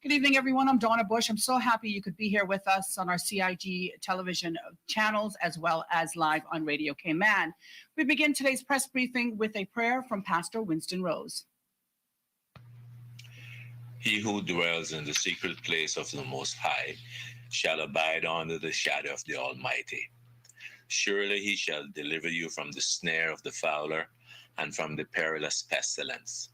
Good evening, everyone. I'm Donna Bush. I'm so happy you could be here with us on our CIG television channels as well as live on Radio Cayman. We begin today's press briefing with a prayer from Pastor Winston Rose. He who dwells in the secret place of the Most High shall abide under the shadow of the Almighty. Surely he shall deliver you from the snare of the fowler and from the perilous pestilence.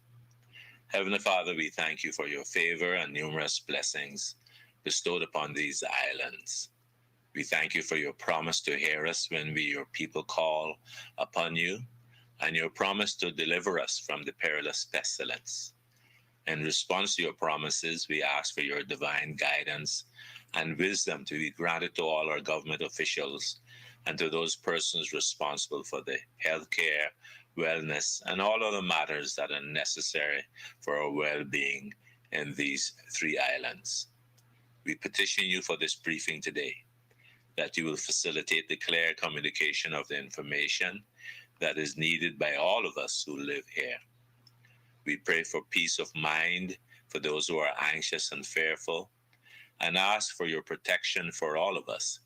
Heavenly Father, we thank you for your favor and numerous blessings bestowed upon these islands. We thank you for your promise to hear us when we, your people, call upon you, and your promise to deliver us from the perilous pestilence. In response to your promises, we ask for your divine guidance and wisdom to be granted to all our government officials and to those persons responsible for the healthcare, wellness, and all other matters that are necessary for our well-being in these three islands. We petition you for this briefing today, that you will facilitate the clear communication of the information that is needed by all of us who live here. We pray for peace of mind for those who are anxious and fearful, and ask for your protection for all of us.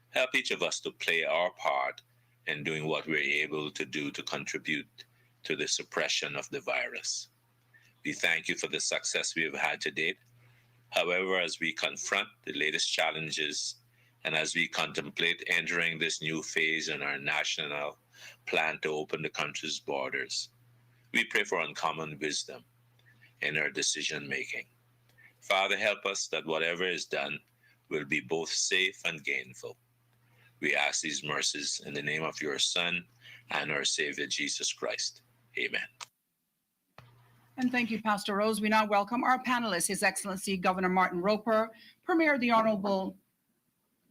Help each of us to play our part in doing what we're able to do to contribute to the suppression of the virus. We thank you for the success we have had to date. However, as we confront the latest challenges and as we contemplate entering this new phase in our national plan to open the country's borders, we pray for uncommon wisdom in our decision making. Father, help us that whatever is done will be both safe and gainful. We ask these mercies in the name of your Son and our Savior, Jesus Christ. Amen. And thank you, Pastor Rose. We now welcome our panelists, His Excellency Governor Martin Roper, Premier the Honorable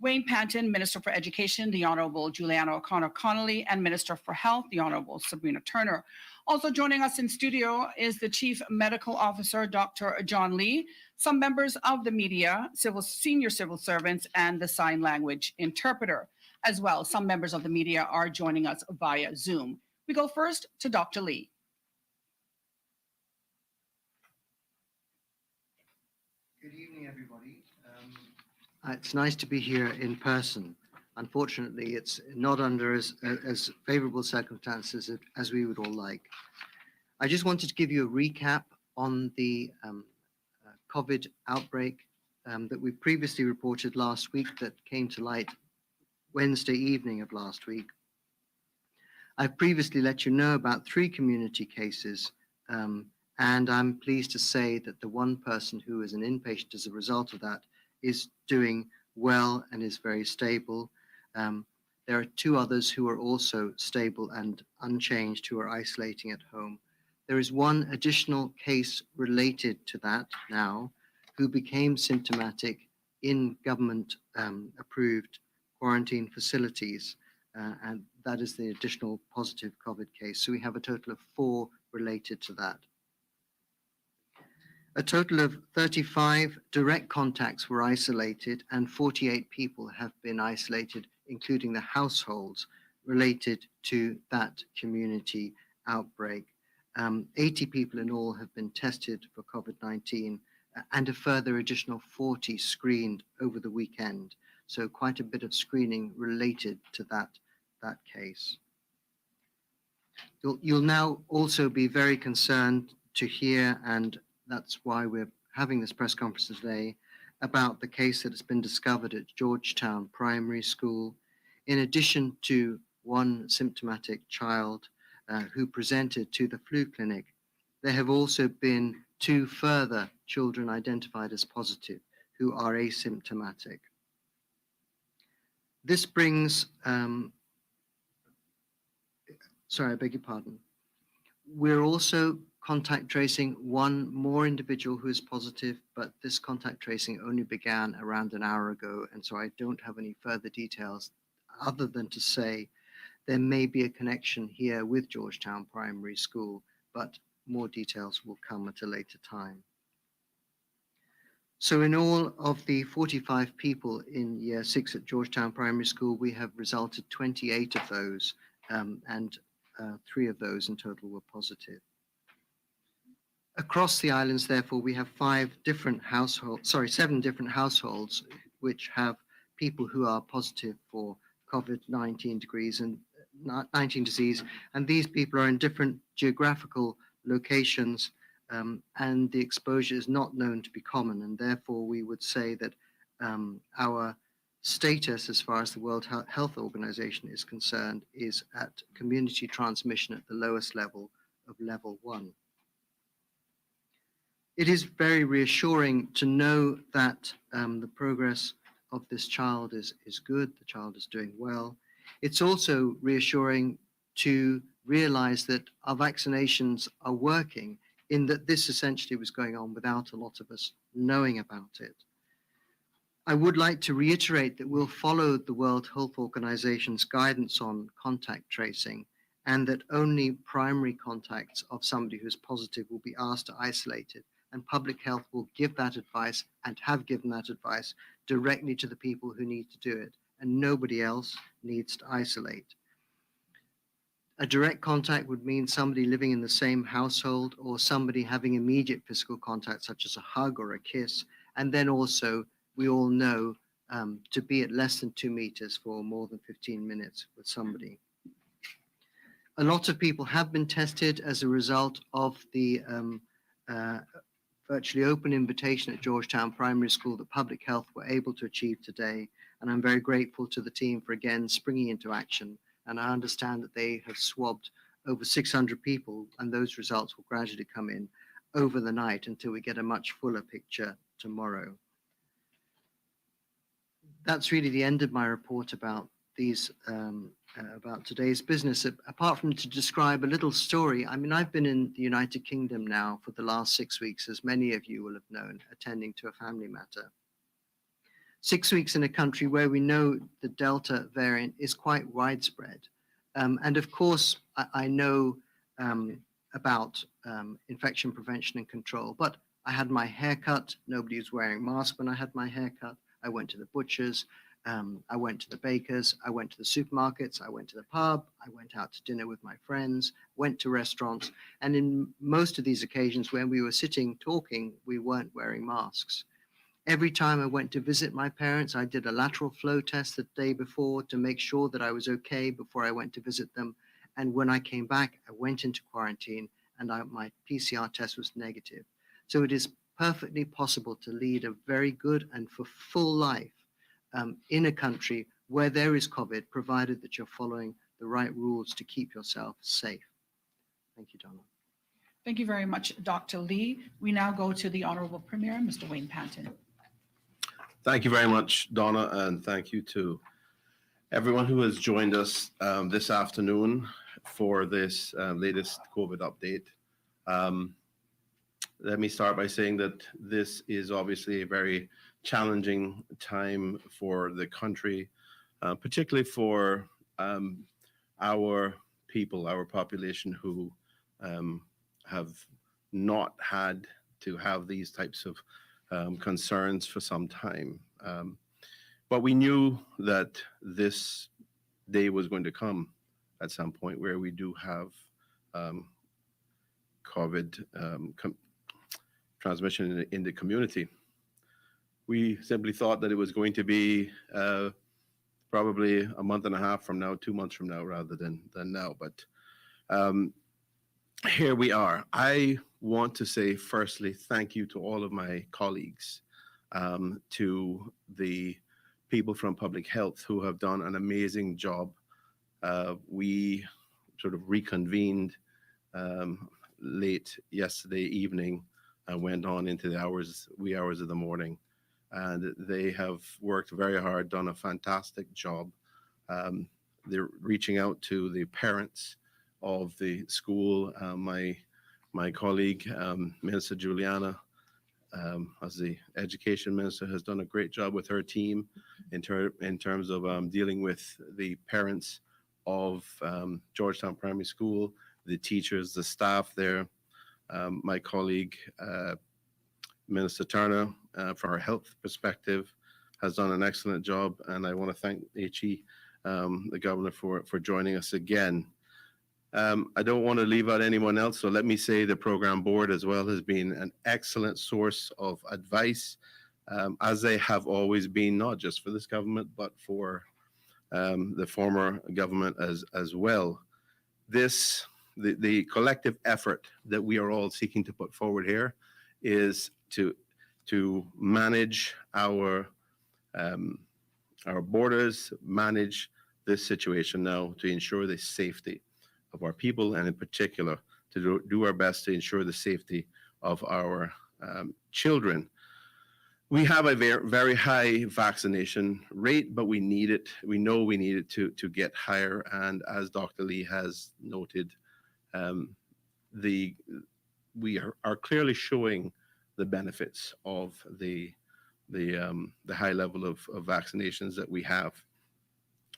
Wayne Panton, Minister for Education, the Honorable Juliana O'Connor Connolly, and Minister for Health, the Honorable Sabrina Turner. Also joining us in studio is the Chief Medical Officer, Dr. John Lee, some members of the media, senior civil servants, and the sign language interpreter. As well, some members of the media are joining us via Zoom. We go first to Dr. Lee. Good evening, everybody. It's nice to be here in person. Unfortunately, it's not under as favorable circumstances as we would all like. I just wanted to give you a recap on the COVID outbreak that we previously reported last week that came to light Wednesday evening of last week. I've previously let you know about 3 community cases, and I'm pleased to say that the one person who is an inpatient as a result of that is doing well and is very stable. There are 2 others who are also stable and unchanged who are isolating at home. There is 1 additional case related to that now who became symptomatic in government approved quarantine facilities, and that is the additional positive COVID case. So we have a total of 4 related to that. A total of 35 direct contacts were isolated and 48 people have been isolated, including the households related to that community outbreak. 80 people in all have been tested for COVID-19 and a further additional 40 screened over the weekend. So quite a bit of screening related to that case. You'll now also be very concerned to hear, and that's why we're having this press conference today, about the case that has been discovered at Georgetown Primary School. In addition to 1 symptomatic child who presented to the flu clinic, there have also been 2 further children identified as positive who are asymptomatic. This brings, sorry, I beg your pardon. We're also contact tracing 1 more individual who is positive, but this contact tracing only began around an hour ago, and so I don't have any further details other than to say there may be a connection here with Georgetown Primary School, but more details will come at a later time. So in all of the 45 people in year 6 at Georgetown Primary School, we have resulted 28 of those, 3 of those in total were positive. Across the islands, therefore, we have seven different households which have people who are positive for COVID-19 disease, and these people are in different geographical locations, and the exposure is not known to be common, and therefore we would say that our status as far as the World Health Organization is concerned is at community transmission at the lowest level of level 1. It is very reassuring to know that the progress of this child is good, the child is doing well. It's also reassuring to realize that our vaccinations are working, in that this essentially was going on without a lot of us knowing about it. I would like to reiterate that we'll follow the World Health Organization's guidance on contact tracing, and that only primary contacts of somebody who's positive will be asked to isolate it. And public health will give that advice and have given that advice directly to the people who need to do it, and nobody else needs to isolate. A direct contact would mean somebody living in the same household or somebody having immediate physical contact, such as a hug or a kiss. And then also, we all know to be at less than 2 meters for more than 15 minutes with somebody. A lot of people have been tested as a result of the virtually open invitation at Georgetown Primary School that public health were able to achieve today. And I'm very grateful to the team for again springing into action. And I understand that they have swabbed over 600 people, and those results will gradually come in over the night until we get a much fuller picture tomorrow. That's really the end of my report about about today's business. Apart from to describe a little story, I mean, I've been in the United Kingdom now for the last 6 weeks, as many of you will have known, attending to a family matter. 6 weeks in a country where we know the Delta variant is quite widespread. And of course, I know about infection prevention and control, but I had my hair cut. Nobody was wearing masks when I had my hair cut. I went to the butcher's. I went to the baker's, I went to the supermarkets, I went to the pub, I went out to dinner with my friends, went to restaurants. And in most of these occasions when we were sitting talking, we weren't wearing masks. Every time I went to visit my parents, I did a lateral flow test the day before to make sure that I was okay before I went to visit them. And when I came back, I went into quarantine and my PCR test was negative. So it is perfectly possible to lead a very good and full life in a country where there is COVID, provided that you're following the right rules to keep yourself safe. Thank you, Donna. Thank you very much, Dr. Lee. We now go to the Honorable Premier, Mr. Wayne Panton. Thank you very much, Donna, and thank you to everyone who has joined us this afternoon for this latest COVID update. Let me start by saying that this is obviously a very challenging time for the country, particularly for our people, our population who have not had to have these types of concerns for some time. But we knew that this day was going to come at some point where we do have COVID transmission in the community. We simply thought that it was going to be probably a month and a half from now, 2 months from now, rather than now. But here we are. I want to say, firstly, thank you to all of my colleagues, to the people from public health who have done an amazing job. We sort of reconvened late yesterday evening and went on into the wee hours of the morning. And they have worked very hard, done a fantastic job. They're reaching out to the parents of the school. My colleague, Minister Juliana, as the education minister, has done a great job with her team in terms of dealing with the parents of Georgetown Primary School, the teachers, the staff there. My colleague, Minister Turner, from our health perspective, has done an excellent job, and I want to thank HE, the governor, for joining us again. I don't want to leave out anyone else, so let me say the program board as well has been an excellent source of advice, as they have always been, not just for this government, but for the former government as well. The collective effort that we are all seeking to put forward here is to manage our borders, manage this situation now to ensure the safety of our people, and in particular to do our best to ensure the safety of our children. We have a very high vaccination rate, but we need it. We know we need it to get higher. And as Dr. Lee has noted, we are clearly showing the benefits of the high level of vaccinations that we have.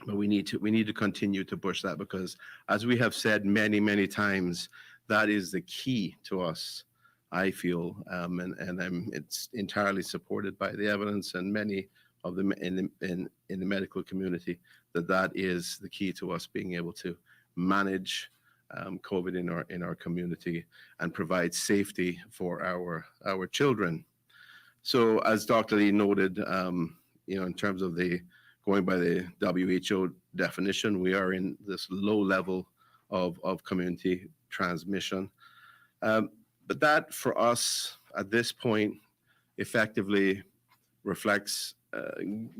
But we need to continue to push that, because as we have said many times, that is the key to us, I feel, and it's entirely supported by the evidence and many of them in the medical community, that is the key to us being able to manage COVID in our community and provide safety for our children. So as Dr. Lee noted, in terms of going by the WHO definition, we are in this low level of community transmission. But that for us at this point effectively reflects,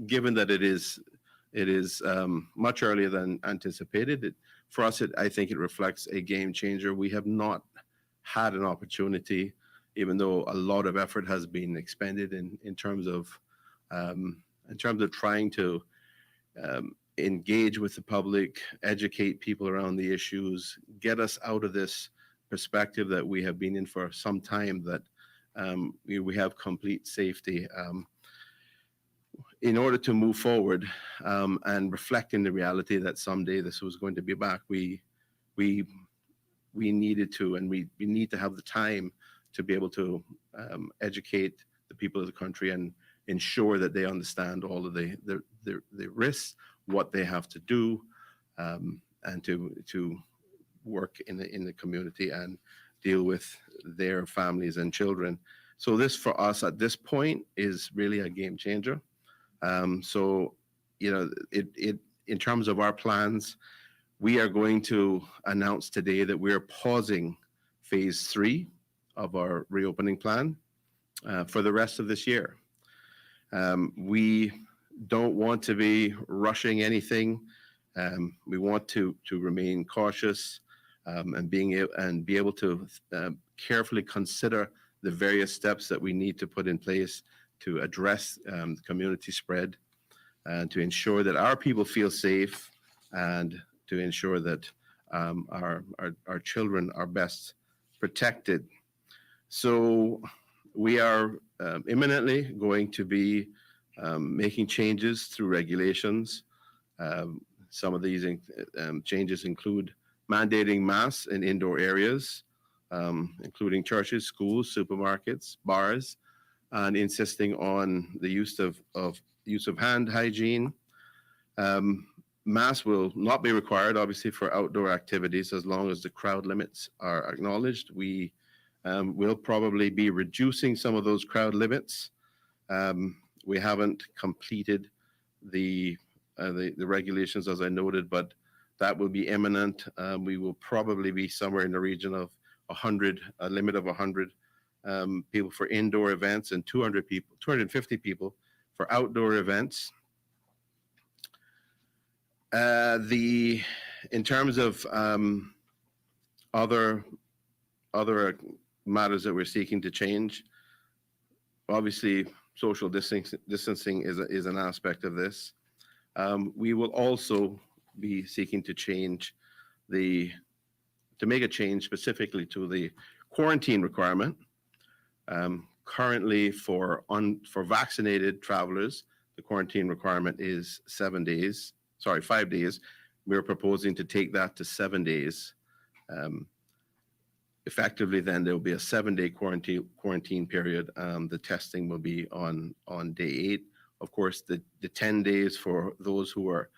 given that it is much earlier than anticipated, for us, I think it reflects a game changer. We have not had an opportunity, even though a lot of effort has been expended in terms of trying to engage with the public, educate people around the issues, get us out of this perspective that we have been in for some time, that we have complete safety. In order to move forward and reflecting the reality that someday this was going to be back, we needed to, and we need to have the time to be able to educate the people of the country and ensure that they understand all of the risks, what they have to do, and to work in the community and deal with their families and children. So this for us at this point is really a game changer. So in terms of our plans, we are going to announce today that we're pausing phase 3 of our reopening plan for the rest of this year. We don't want to be rushing anything. We want to remain cautious and be able to carefully consider the various steps that we need to put in place to address community spread and to ensure that our people feel safe and to ensure that our children are best protected. So we are imminently going to be making changes through regulations. Some of these changes include mandating masks in indoor areas, including churches, schools, supermarkets, bars, and insisting on the use of hand hygiene. Masks will not be required, obviously, for outdoor activities as long as the crowd limits are acknowledged. We will probably be reducing some of those crowd limits. We haven't completed the regulations, as I noted, but that will be imminent. We will probably be somewhere in the region of 100, a limit of 100 people for indoor events and 250 people for outdoor events. In terms of other matters that we're seeking to change, obviously social distancing is an aspect of this. We will also be seeking to make a change specifically to the quarantine requirement. Currently, for vaccinated travelers, the quarantine requirement is 5 days. We're proposing to take that to 7 days. Effectively, then there will be a 7-day quarantine period. The testing will be on day 8. Of course, the 10 days for those who are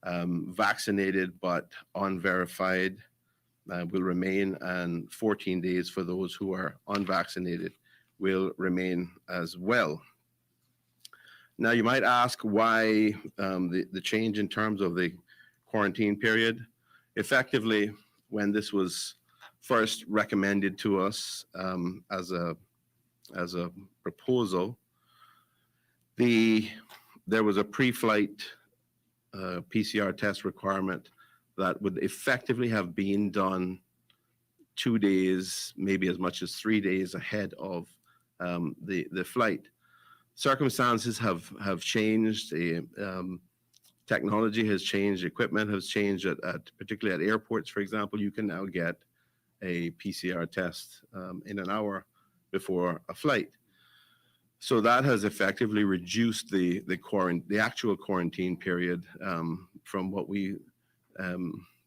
vaccinated but unverified will remain, and 14 days for those who are unvaccinated will remain as well. Now, you might ask why the change in terms of the quarantine period. Effectively, when this was first recommended to us as a proposal, there was a pre-flight PCR test requirement that would effectively have been done 2 days, maybe as much as 3 days ahead of the flight. Circumstances have changed. Technology has changed. Equipment has changed. Particularly at airports, for example, you can now get a PCR test in an hour before a flight. So that has effectively reduced the actual quarantine period from what we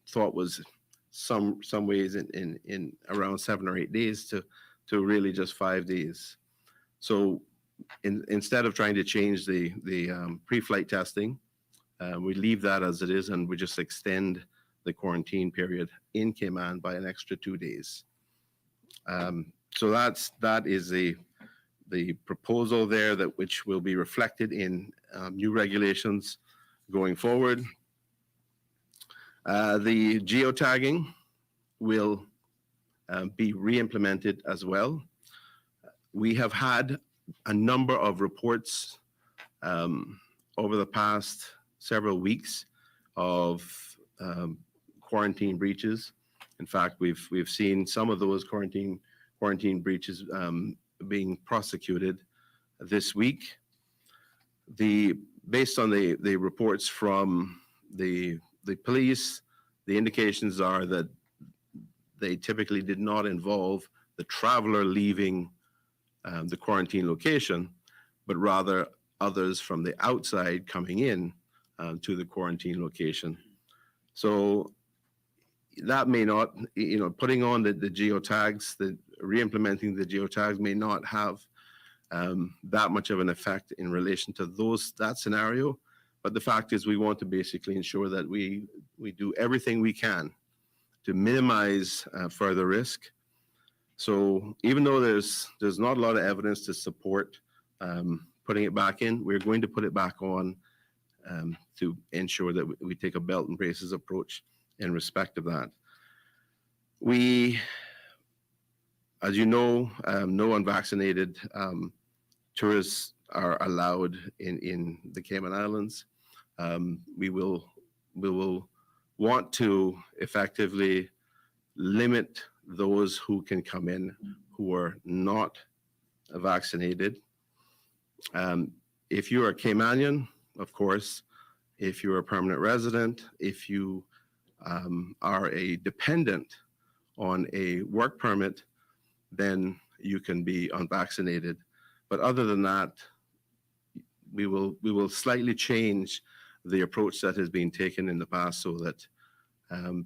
thought was some ways in around 7 or 8 days to really just 5 days. So instead of trying to change the pre-flight testing, we leave that as it is, and we just extend the quarantine period in Cayman by an extra 2 days. So that is the proposal there, which will be reflected in new regulations going forward. The geotagging will be re-implemented as well. We have had a number of reports over the past several weeks of quarantine breaches. In fact, we've seen some of those quarantine breaches being prosecuted this week. Based on the reports from the police, the indications are that they typically did not involve the traveler leaving the quarantine location, but rather others from the outside coming in to the quarantine location. So that may not, putting on the geotags, re-implementing the geotags may not have that much of an effect in relation to that scenario. But the fact is, we want to basically ensure that we do everything we can to minimize further risk. So even though there's not a lot of evidence to support putting it back in, we're going to put it back on to ensure that we take a belt and braces approach in respect of that. We, as you know, no unvaccinated tourists are allowed in the Cayman Islands. We will want to effectively limit those who can come in who are not vaccinated. If you're a Caymanian, of course, if you're a permanent resident, if you are a dependent on a work permit, then you can be unvaccinated. But other than that, we will slightly change the approach that has been taken in the past so that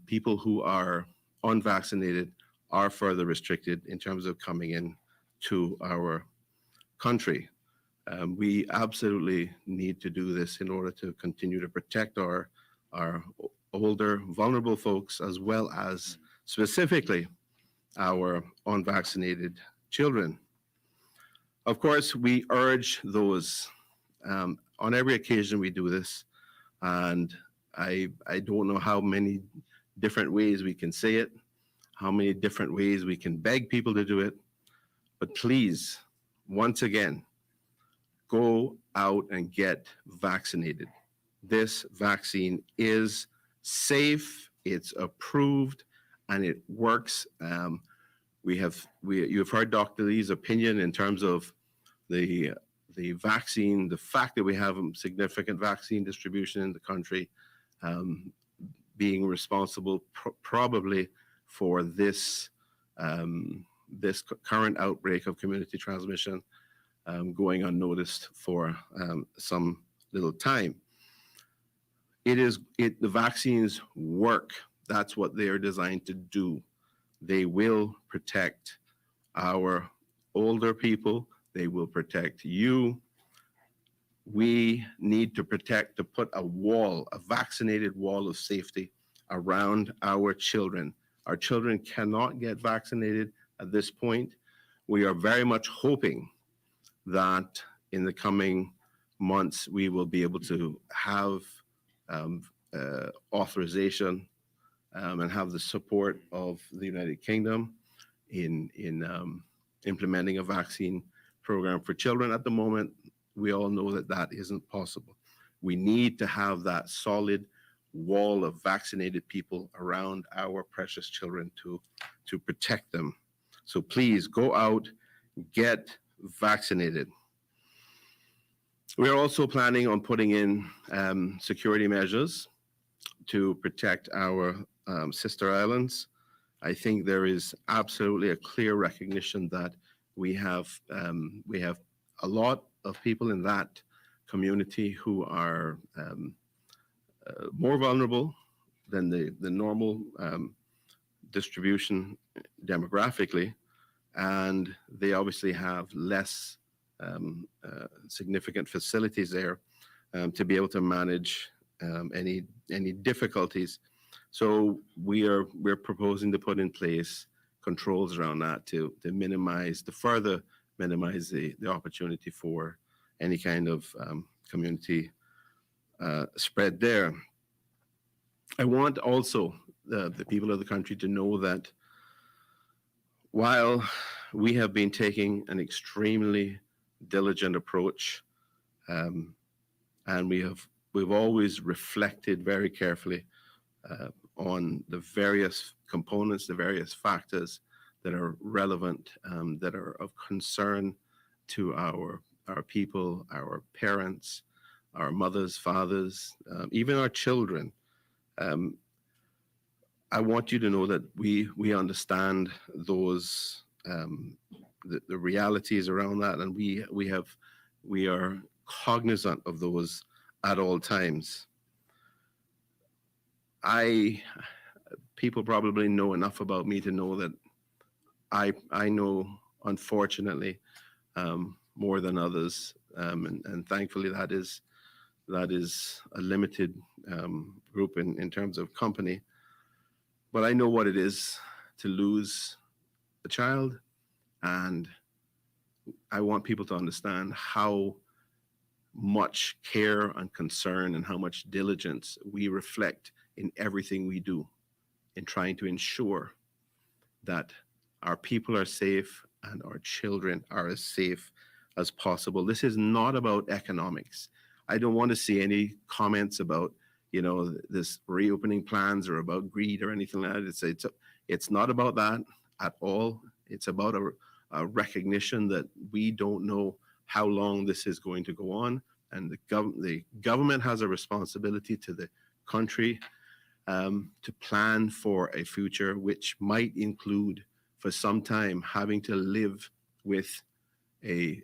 people who are unvaccinated are further restricted in terms of coming in to our country. We absolutely need to do this in order to continue to protect our older, vulnerable folks, as well as specifically our unvaccinated children. Of course, we urge those, on every occasion we do this, and I don't know how many different ways we can say it, how many different ways we can beg people to do it, but please, once again, go out and get vaccinated. This vaccine is safe, it's approved, and it works. You've heard Dr. Lee's opinion in terms of the vaccine, the fact that we have a significant vaccine distribution in the country, being responsible probably for this current outbreak of community transmission going unnoticed for some little time. The vaccines work. That's what they are designed to do. They will protect our older people. They will protect you. We need to put a vaccinated wall of safety around our children, Our children cannot get vaccinated at this point. We are very much hoping that in the coming months, we will be able to have authorization and have the support of the United Kingdom in implementing a vaccine program for children. At the moment, we all know that that isn't possible. We need to have that solid wall of vaccinated people around our precious children to protect them. So please go out, get vaccinated. We're also planning on putting in security measures to protect our sister islands. I think there is absolutely a clear recognition that we have a lot of people in that community who are more vulnerable than the normal distribution demographically, and they obviously have less significant facilities there to be able to manage any difficulties. So we're proposing to put in place controls around that to further minimize the opportunity for any kind of community spread there. I want also the people of the country to know that while we have been taking an extremely diligent approach, and we've always reflected very carefully on the various components, the various factors that are relevant, that are of concern to our people, our parents, our mothers, fathers, even our children. I want you to know that we understand those the realities around that, and we are cognizant of those at all times. People probably know enough about me to know that I know, unfortunately, more than others, and thankfully that is a limited group in terms of company. But I know what it is to lose a child, and I want people to understand how much care and concern and how much diligence we reflect in everything we do in trying to ensure that our people are safe and our children are as safe as possible. This is not about economics. I don't want to see any comments about, this reopening plans or about greed or anything like that. It's not about that at all. It's about a recognition that we don't know how long this is going to go on, and the government has a responsibility to the country to plan for a future which might include, for some time, having to live with a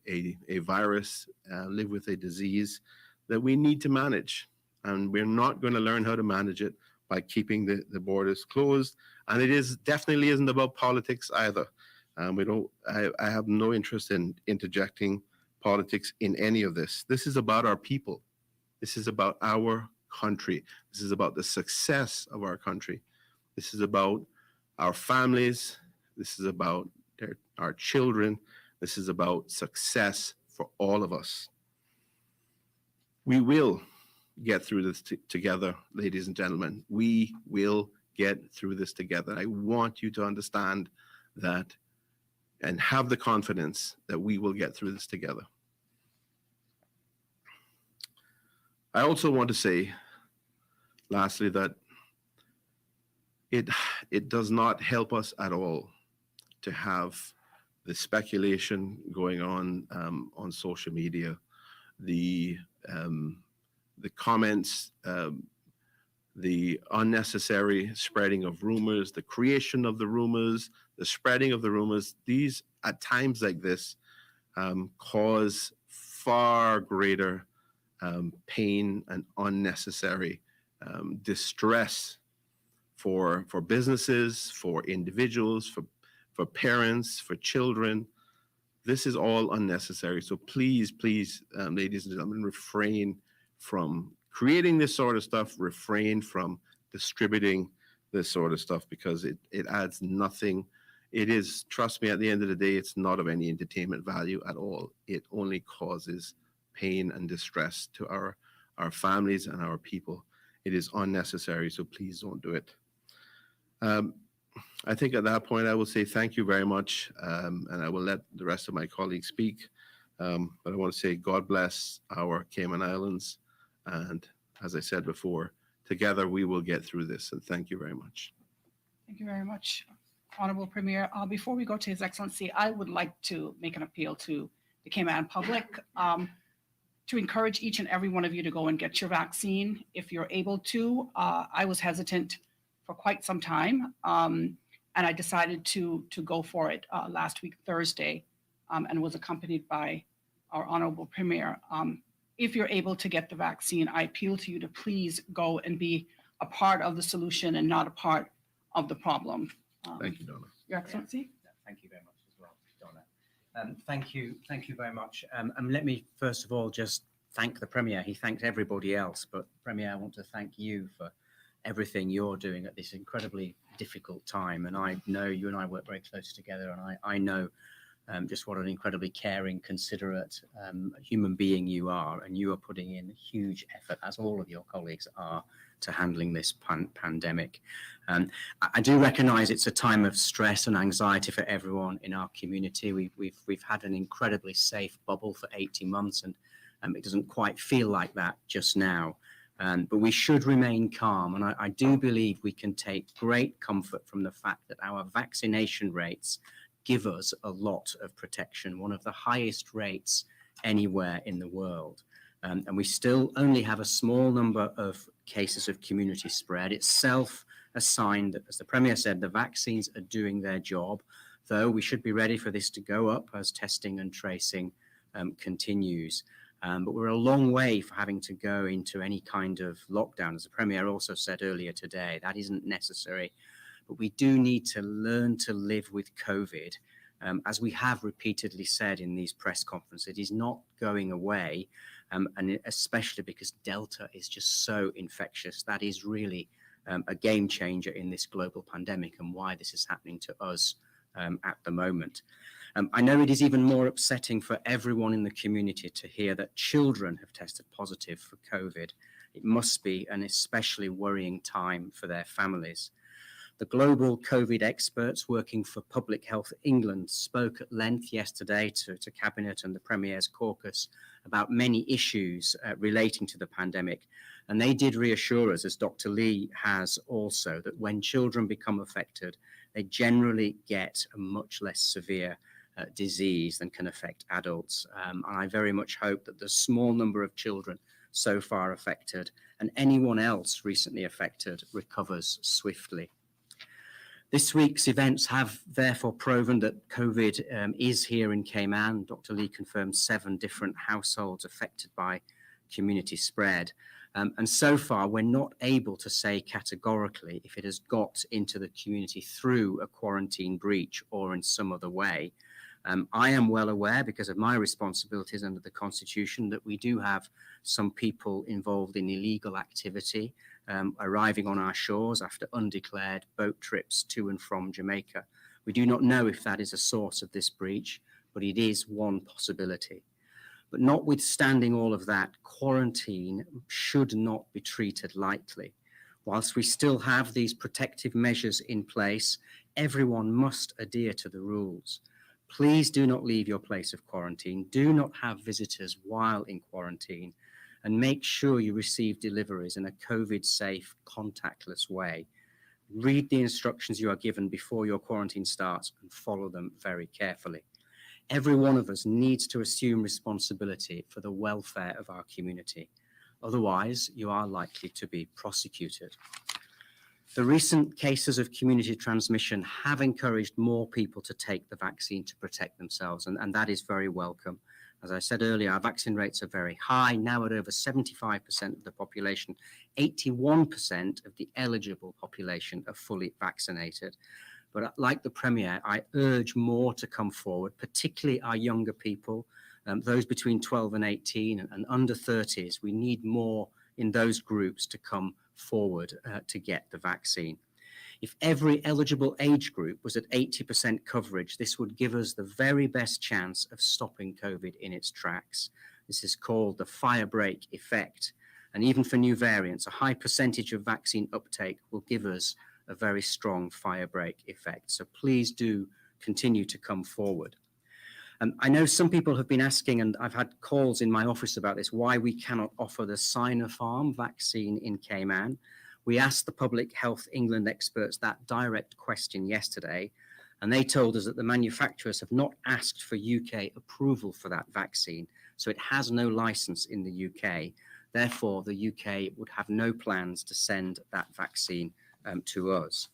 virus, live with a disease that we need to manage. And we're not going to learn how to manage it by keeping the borders closed. And it definitely isn't about politics either. I have no interest in interjecting politics in any of this. This is about our people. This is about our country. This is about the success of our country. This is about our families. This is about our children. This is about success for all of us. We will get through this together, ladies and gentlemen. We will get through this together. I want you to understand that and have the confidence that we will get through this together. I also want to say, lastly, that it does not help us at all to have the speculation going on social media, the comments, the unnecessary spreading of rumors, the creation of the rumors, the spreading of the rumors. These, at times like this, cause far greater pain and unnecessary distress for businesses, for individuals, for parents, for children. This is all unnecessary. So please, ladies and gentlemen, refrain from creating this sort of stuff, refrain from distributing this sort of stuff because it adds nothing. It is, trust me, at the end of the day, it's not of any entertainment value at all. It only causes pain and distress to our families and our people. It is unnecessary, so please don't do it. I think at that point, I will say thank you very much, and I will let the rest of my colleagues speak. But I want to say God bless our Cayman Islands. And as I said before, together we will get through this. And thank you very much. Thank you very much, Honorable Premier. Before we go to His Excellency, I would like to make an appeal to the Cayman public to encourage each and every one of you to go and get your vaccine if you're able to. I was hesitant for quite some time, and I decided to go for it last week, Thursday, and was accompanied by our Honorable Premier. If you're able to get the vaccine, I appeal to you to please go and be a part of the solution and not a part of the problem. Thank you, Donna. Your Excellency. Thank you very much as well, Donna. Thank you very much. And let me first of all just thank the Premier. He thanked everybody else, but Premier, I want to thank you for everything you're doing at this incredibly difficult time. And I know you and I work very closely together, and I know just what an incredibly caring, considerate human being you are, and you are putting in huge effort, as all of your colleagues are, to handling this pandemic. I do recognise it's a time of stress and anxiety for everyone in our community. We've had an incredibly safe bubble for 18 months, and it doesn't quite feel like that just now. But we should remain calm, and I do believe we can take great comfort from the fact that our vaccination rates give us a lot of protection, one of the highest rates anywhere in the world. And we still only have a small number of cases of community spread. Itself a sign that, as the Premier said, the vaccines are doing their job, though we should be ready for this to go up as testing and tracing continues. But we're a long way from having to go into any kind of lockdown. As the Premier also said earlier today, that isn't necessary. But we do need to learn to live with COVID. As we have repeatedly said in these press conferences, it is not going away, and especially because Delta is just so infectious. That is really a game changer in this global pandemic and why this is happening to us at the moment. I know it is even more upsetting for everyone in the community to hear that children have tested positive for COVID. It must be an especially worrying time for their families. The global COVID experts working for Public Health England spoke at length yesterday to Cabinet and the Premier's caucus about many issues relating to the pandemic. And they did reassure us, as Dr. Lee has also, that when children become affected, they generally get a much less severe disease than can affect adults. And I very much hope that the small number of children so far affected and anyone else recently affected recovers swiftly. This week's events have therefore proven that COVID is here in Cayman. Dr. Lee confirmed 7 different households affected by community spread. And so far, we're not able to say categorically if it has got into the community through a quarantine breach or in some other way. I am well aware, because of my responsibilities under the Constitution, that we do have some people involved in illegal activity arriving on our shores after undeclared boat trips to and from Jamaica. We do not know if that is a source of this breach, but it is one possibility. But notwithstanding all of that, quarantine should not be treated lightly. Whilst we still have these protective measures in place, everyone must adhere to the rules. Please do not leave your place of quarantine. Do not have visitors while in quarantine, and make sure you receive deliveries in a COVID-safe, contactless way. Read the instructions you are given before your quarantine starts and follow them very carefully. Every one of us needs to assume responsibility for the welfare of our community. Otherwise, you are likely to be prosecuted. The recent cases of community transmission have encouraged more people to take the vaccine to protect themselves, and that is very welcome. As I said earlier, our vaccine rates are very high, now at over 75% of the population. 81% of the eligible population are fully vaccinated. But like the Premier, I urge more to come forward, particularly our younger people, those between 12 and 18 and under 30s. We need more in those groups to come forward to get the vaccine. If every eligible age group was at 80% coverage, this would give us the very best chance of stopping COVID in its tracks. This is called the firebreak effect. And even for new variants, a high percentage of vaccine uptake will give us a very strong firebreak effect. So please do continue to come forward. I know some people have been asking, and I've had calls in my office about this, why we cannot offer the Sinopharm vaccine in Cayman. We asked the Public Health England experts that direct question yesterday, and they told us that the manufacturers have not asked for UK approval for that vaccine, so it has no license in the UK. Therefore, the UK would have no plans to send that vaccine to us.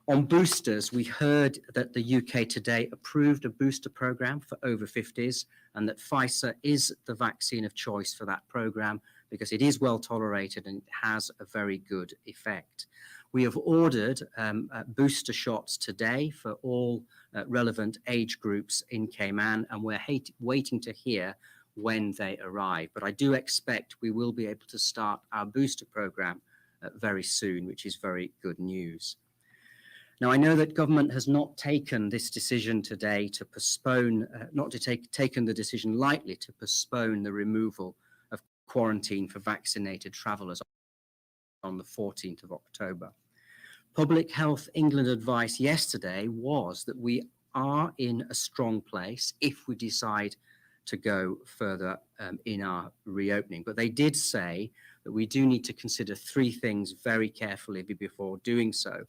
On boosters, we heard that the UK today approved a booster program for over 50s and that Pfizer is the vaccine of choice for that program because it is well tolerated and it has a very good effect. We have ordered booster shots today for all relevant age groups in Cayman, and we're waiting to hear when they arrive. But I do expect we will be able to start our booster program very soon, which is very good news. Now, I know that government has not taken this decision today to postpone, taken the decision lightly to postpone the removal of quarantine for vaccinated travellers on the 14th of October. Public Health England advice yesterday was that we are in a strong place if we decide to go further in our reopening. But they did say that we do need to consider three things very carefully before doing so.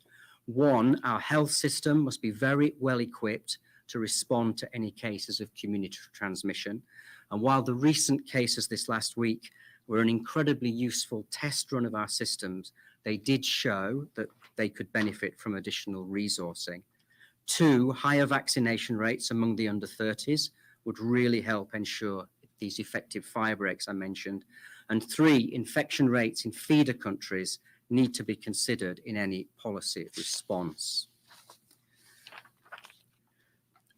One, our health system must be very well equipped to respond to any cases of community transmission. And while the recent cases this last week were an incredibly useful test run of our systems, they did show that they could benefit from additional resourcing. Two, higher vaccination rates among the under 30s would really help ensure these effective fire breaks I mentioned. And three, infection rates in feeder countries need to be considered in any policy response.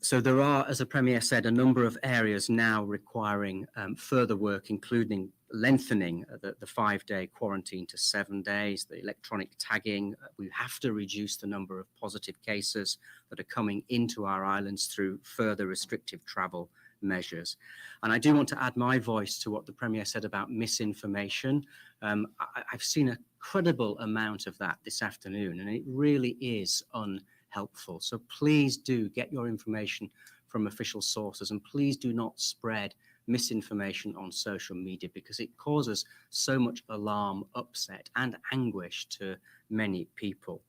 So there are, as the Premier said, a number of areas now requiring further work, including lengthening the 5-day quarantine to 7 days, the electronic tagging. We have to reduce the number of positive cases that are coming into our islands through further restrictive travel measures. And I do want to add my voice to what the Premier said about misinformation. I've seen a credible amount of that this afternoon, and it really is unhelpful. So please do get your information from official sources, and please do not spread misinformation on social media because it causes so much alarm, upset, and anguish to many people.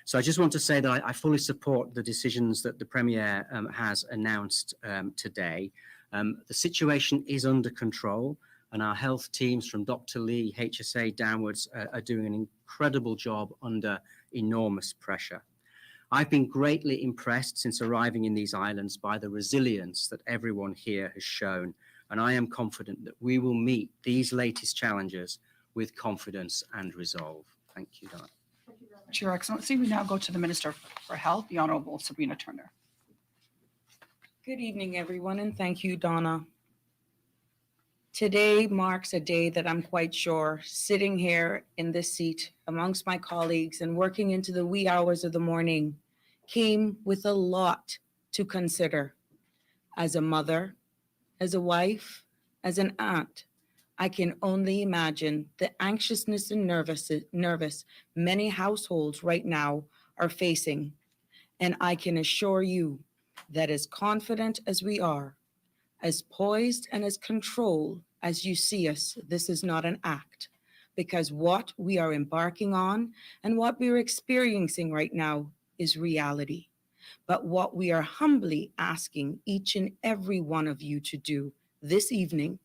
So I just want to say that I fully support the decisions that the Premier has announced today. The situation is under control, and our health teams from Dr. Lee, HSA downwards are doing an incredible job under enormous pressure. I've been greatly impressed since arriving in these islands by the resilience that everyone here has shown, and I am confident that we will meet these latest challenges with confidence and resolve. Thank you, Donna. Your Excellency, we now go to the Minister for Health, the Honorable Sabrina Turner. Good evening, everyone, and thank you, Donna. Today marks a day that I'm quite sure, sitting here in this seat amongst my colleagues and working into the wee hours of the morning, came with a lot to consider. As a mother, as a wife, as an aunt, I can only imagine the anxiousness and nervous many households right now are facing. And I can assure you that as confident as we are, as poised and as controlled as you see us, this is not an act, because what we are embarking on and what we're experiencing right now is reality. But what we are humbly asking each and every one of you to do this evening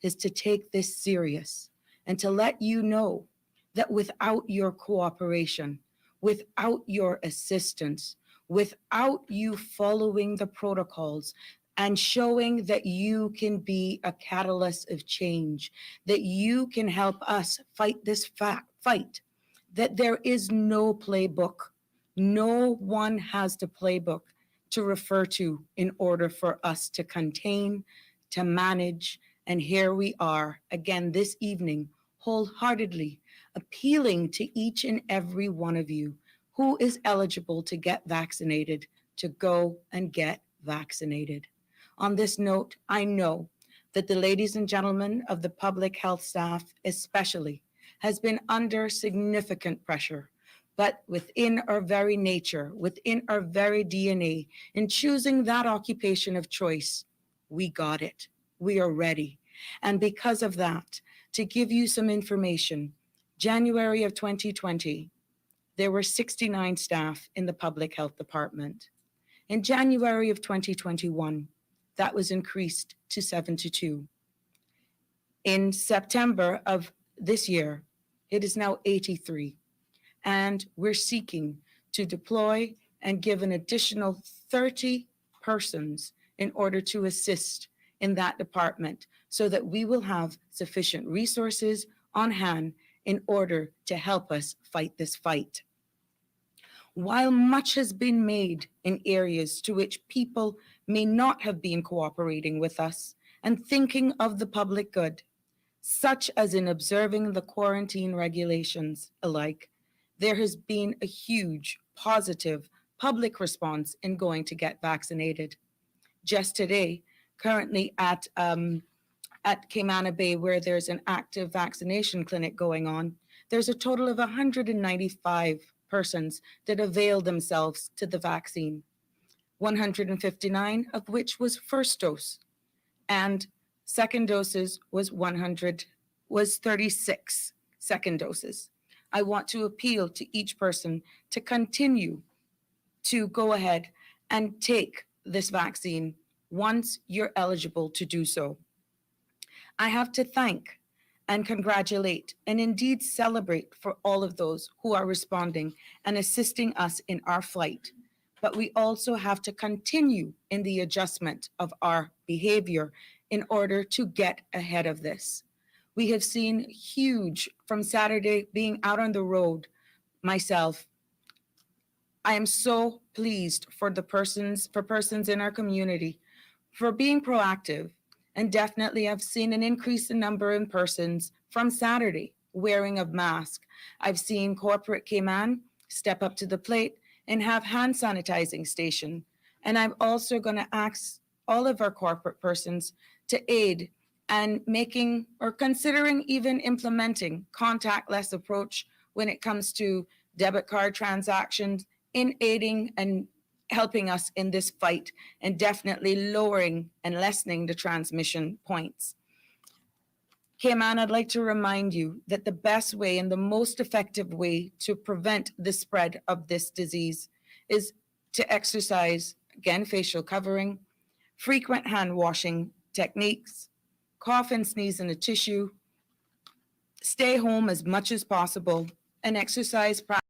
is to take this serious and to let you know that without your cooperation, without your assistance, without you following the protocols and showing that you can be a catalyst of change, that you can help us fight this fight, that there is no playbook. No one has the playbook to refer to in order for us to contain, to manage. And here we are again this evening, wholeheartedly appealing to each and every one of you who is eligible to get vaccinated to go and get vaccinated. On this note, I know that the ladies and gentlemen of the public health staff especially has been under significant pressure, but within our very nature, within our very DNA, in choosing that occupation of choice, we got it. We are ready. And because of that, to give you some information, January of 2020, there were 69 staff in the public health department. In January of 2021, that was increased to 72. In September of this year, it is now 83. And we're seeking to deploy and give an additional 30 persons in order to assist in that department so that we will have sufficient resources on hand in order to help us fight this fight. While much has been made in areas to which people may not have been cooperating with us and thinking of the public good, such as in observing the quarantine regulations alike, there has been a huge positive public response in going to get vaccinated. Just today, currently at Cayman Bay, where there's an active vaccination clinic going on, there's a total of 195 persons that availed themselves to the vaccine, 159 of which was first dose, and second doses was 36 second doses. I want to appeal to each person to continue to go ahead and take this vaccine once you're eligible to do so. I have to thank and congratulate and indeed celebrate for all of those who are responding and assisting us in our fight. But we also have to continue in the adjustment of our behavior in order to get ahead of this. We have seen huge, from Saturday being out on the road, myself, I am so pleased for persons in our community for being proactive. And definitely I've seen an increase in number in persons from Saturday wearing a mask. I've seen corporate Cayman step up to the plate and have hand sanitizing station. And I'm also going to ask all of our corporate persons to aid and making or considering even implementing contactless approach when it comes to debit card transactions, in aiding and helping us in this fight and definitely lowering and lessening the transmission points. Cayman, I'd like to remind you that the best way and the most effective way to prevent the spread of this disease is to exercise, again, facial covering, frequent hand washing techniques, cough and sneeze in a tissue, stay home as much as possible, and exercise practice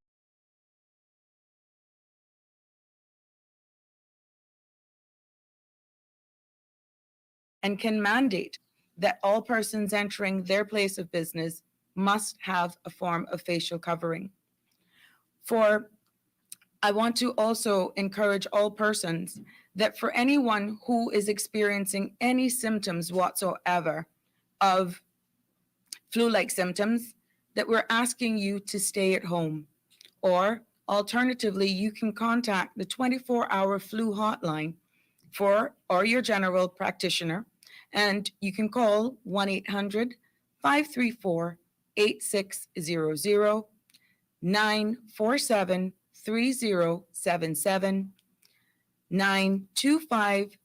and can mandate that all persons entering their place of business must have a form of facial covering. I want to also encourage all persons that for anyone who is experiencing any symptoms whatsoever of flu-like symptoms, that we're asking you to stay at home. Or alternatively, you can contact the 24-hour flu hotline or your general practitioner, and you can call 1-800-534-8600, 947-3077, 925.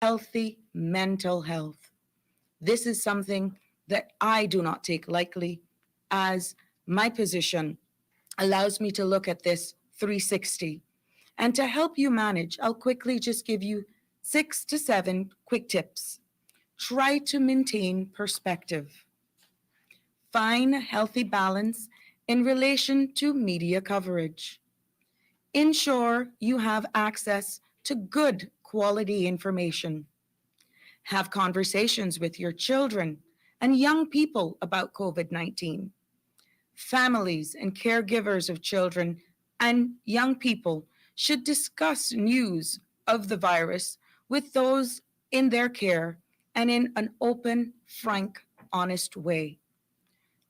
Healthy mental health. This is something that I do not take lightly, as my position allows me to look at this 360. And to help you manage, I'll quickly just give you 6 to 7 quick tips. try to maintain perspective. Find a healthy balance in relation to media coverage. Ensure you have access to good quality information. Have conversations with your children and young people about COVID-19. Families and caregivers of children and young people should discuss news of the virus with those in their care and in an open, frank, honest way.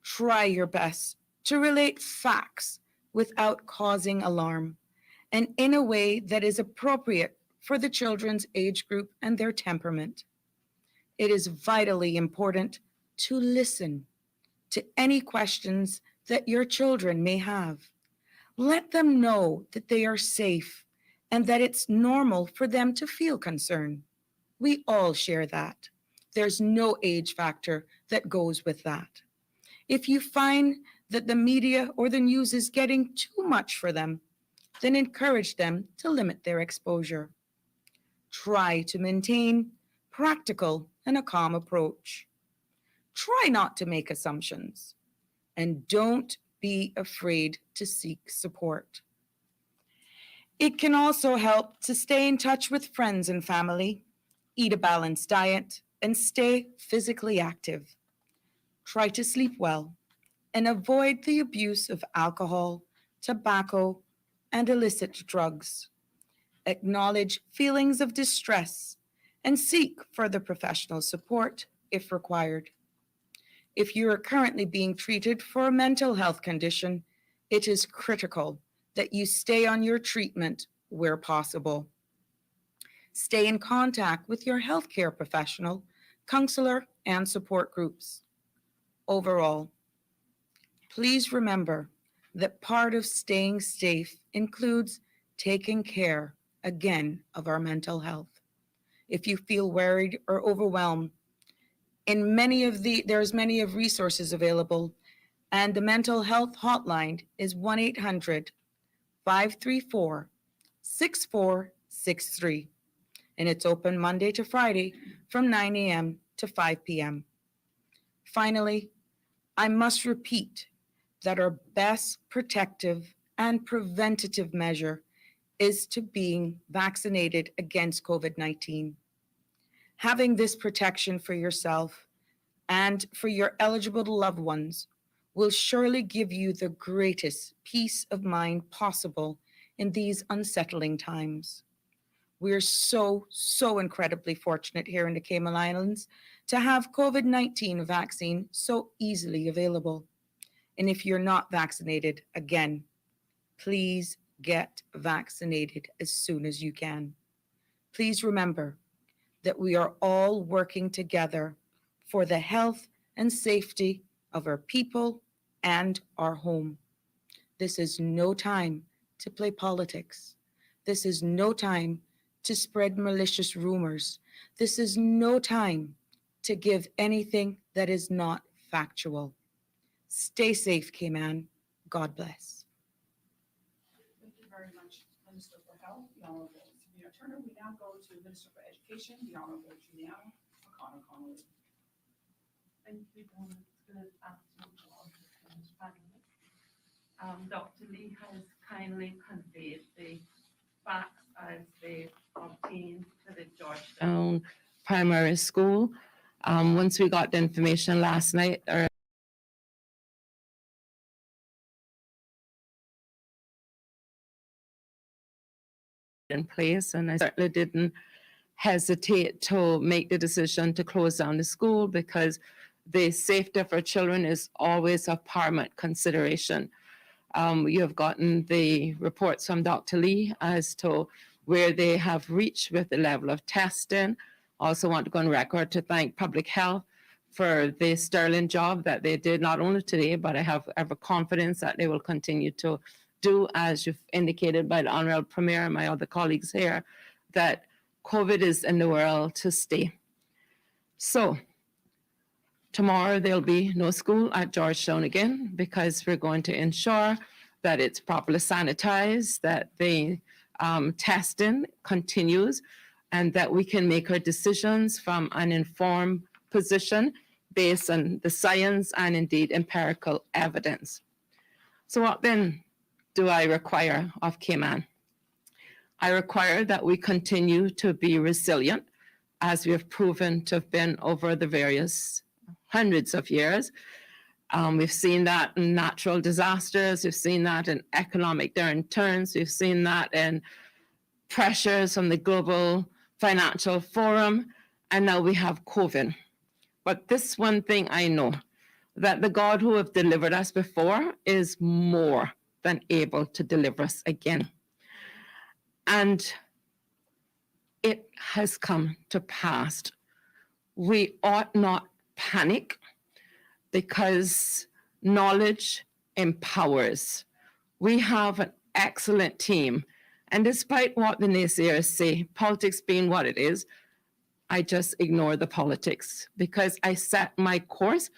Try your best to relate facts without causing alarm and in a way that is appropriate for the children's age group and their temperament. It is vitally important to listen to any questions that your children may have. Let them know that they are safe and that it's normal for them to feel concern. We all share that. There's no age factor that goes with that. If you find that the media or the news is getting too much for them, then encourage them to limit their exposure. Try to maintain practical and a calm approach. Try not to make assumptions, and don't be afraid to seek support. It can also help to stay in touch with friends and family, eat a balanced diet, and stay physically active. Try to sleep well and avoid the abuse of alcohol, tobacco, and illicit drugs. Acknowledge feelings of distress and seek further professional support if required. If you are currently being treated for a mental health condition, it is critical that you stay on your treatment where possible. Stay in contact with your healthcare professional, counselor, and support groups. Overall, please remember that part of staying safe includes taking care, again, of our mental health. If you feel worried or overwhelmed, there's many of resources available, and the mental health hotline is 1-800-534-6463. And it's open Monday to Friday from 9 a.m. to 5 p.m. Finally, I must repeat that our best protective and preventative measure is to being vaccinated against COVID-19. Having this protection for yourself and for your eligible loved ones will surely give you the greatest peace of mind possible in these unsettling times. We're so incredibly fortunate here in the Cayman Islands to have COVID-19 vaccine so easily available. And if you're not vaccinated, again, please get vaccinated as soon as you can. Please remember that we are all working together for the health and safety of our people and our home. This is no time to play politics. This is no time to spread malicious rumors. This is no time to give anything that is not factual. Stay safe, Cayman. God bless. Thank you very much, Minister for Health, the Honorable Sabrina Turner. We now go to Minister for Education, the Honorable Juliana O'Connor-Connolly. Thank you, Donna. Good afternoon to all the panelists. Dr. Lee has kindly conveyed the facts as they obtained to the Georgetown Primary School. Once we got the information last night, in place, and I certainly didn't hesitate to make the decision to close down the school because the safety of our children is always of paramount consideration. You have gotten the reports from Dr. Lee as to where they have reached with the level of testing. Also want to go on record to thank Public Health for the sterling job that they did not only today, but I have every confidence that they will continue to do, as you've indicated by the Honorable Premier and my other colleagues here, that COVID is in the world to stay. So tomorrow there'll be no school at Georgetown again because we're going to ensure that it's properly sanitized, that the testing continues. and that we can make our decisions from an informed position based on the science and indeed empirical evidence. So what then do I require of Cayman? I require that we continue to be resilient, as we have proven to have been over the various hundreds of years. We've seen that in natural disasters, we've seen that in economic downturns, we've seen that in pressures from the global financial forum, and now we have COVID. But this one thing I know, that the God who have delivered us before is more than able to deliver us again. And it has come to pass. We ought not panic, because knowledge empowers. We have an excellent team. And despite what the naysayers say, politics being what it is, I just ignore the politics, because I set my course,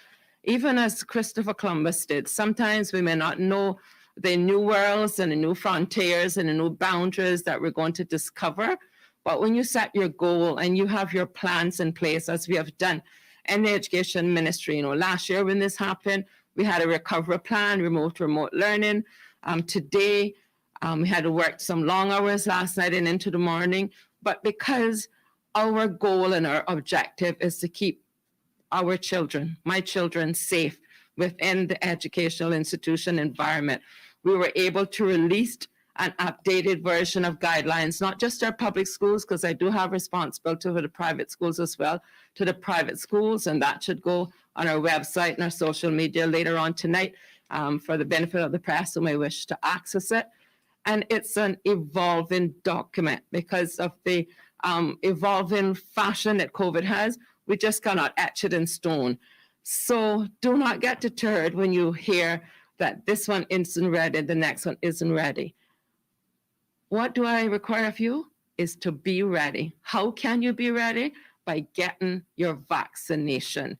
even as Christopher Columbus did. Sometimes we may not know the new worlds and the new frontiers and the new boundaries that we're going to discover. But when you set your goal and you have your plans in place, as we have done in the education ministry, last year when this happened, we had a recovery plan, remote learning. Today, we had to work some long hours last night and into the morning. But because our goal and our objective is to keep our children, my children, safe within the educational institution environment, we were able to release an updated version of guidelines, not just our public schools, because I do have responsibility for the private schools as well, to the private schools, and that should go on our website and our social media later on tonight for the benefit of the press who may wish to access it. And it's an evolving document because of the evolving fashion that COVID has. We just cannot etch it in stone. So do not get deterred when you hear that this one isn't ready, the next one isn't ready. What do I require of you is to be ready. How can you be ready? By getting your vaccination.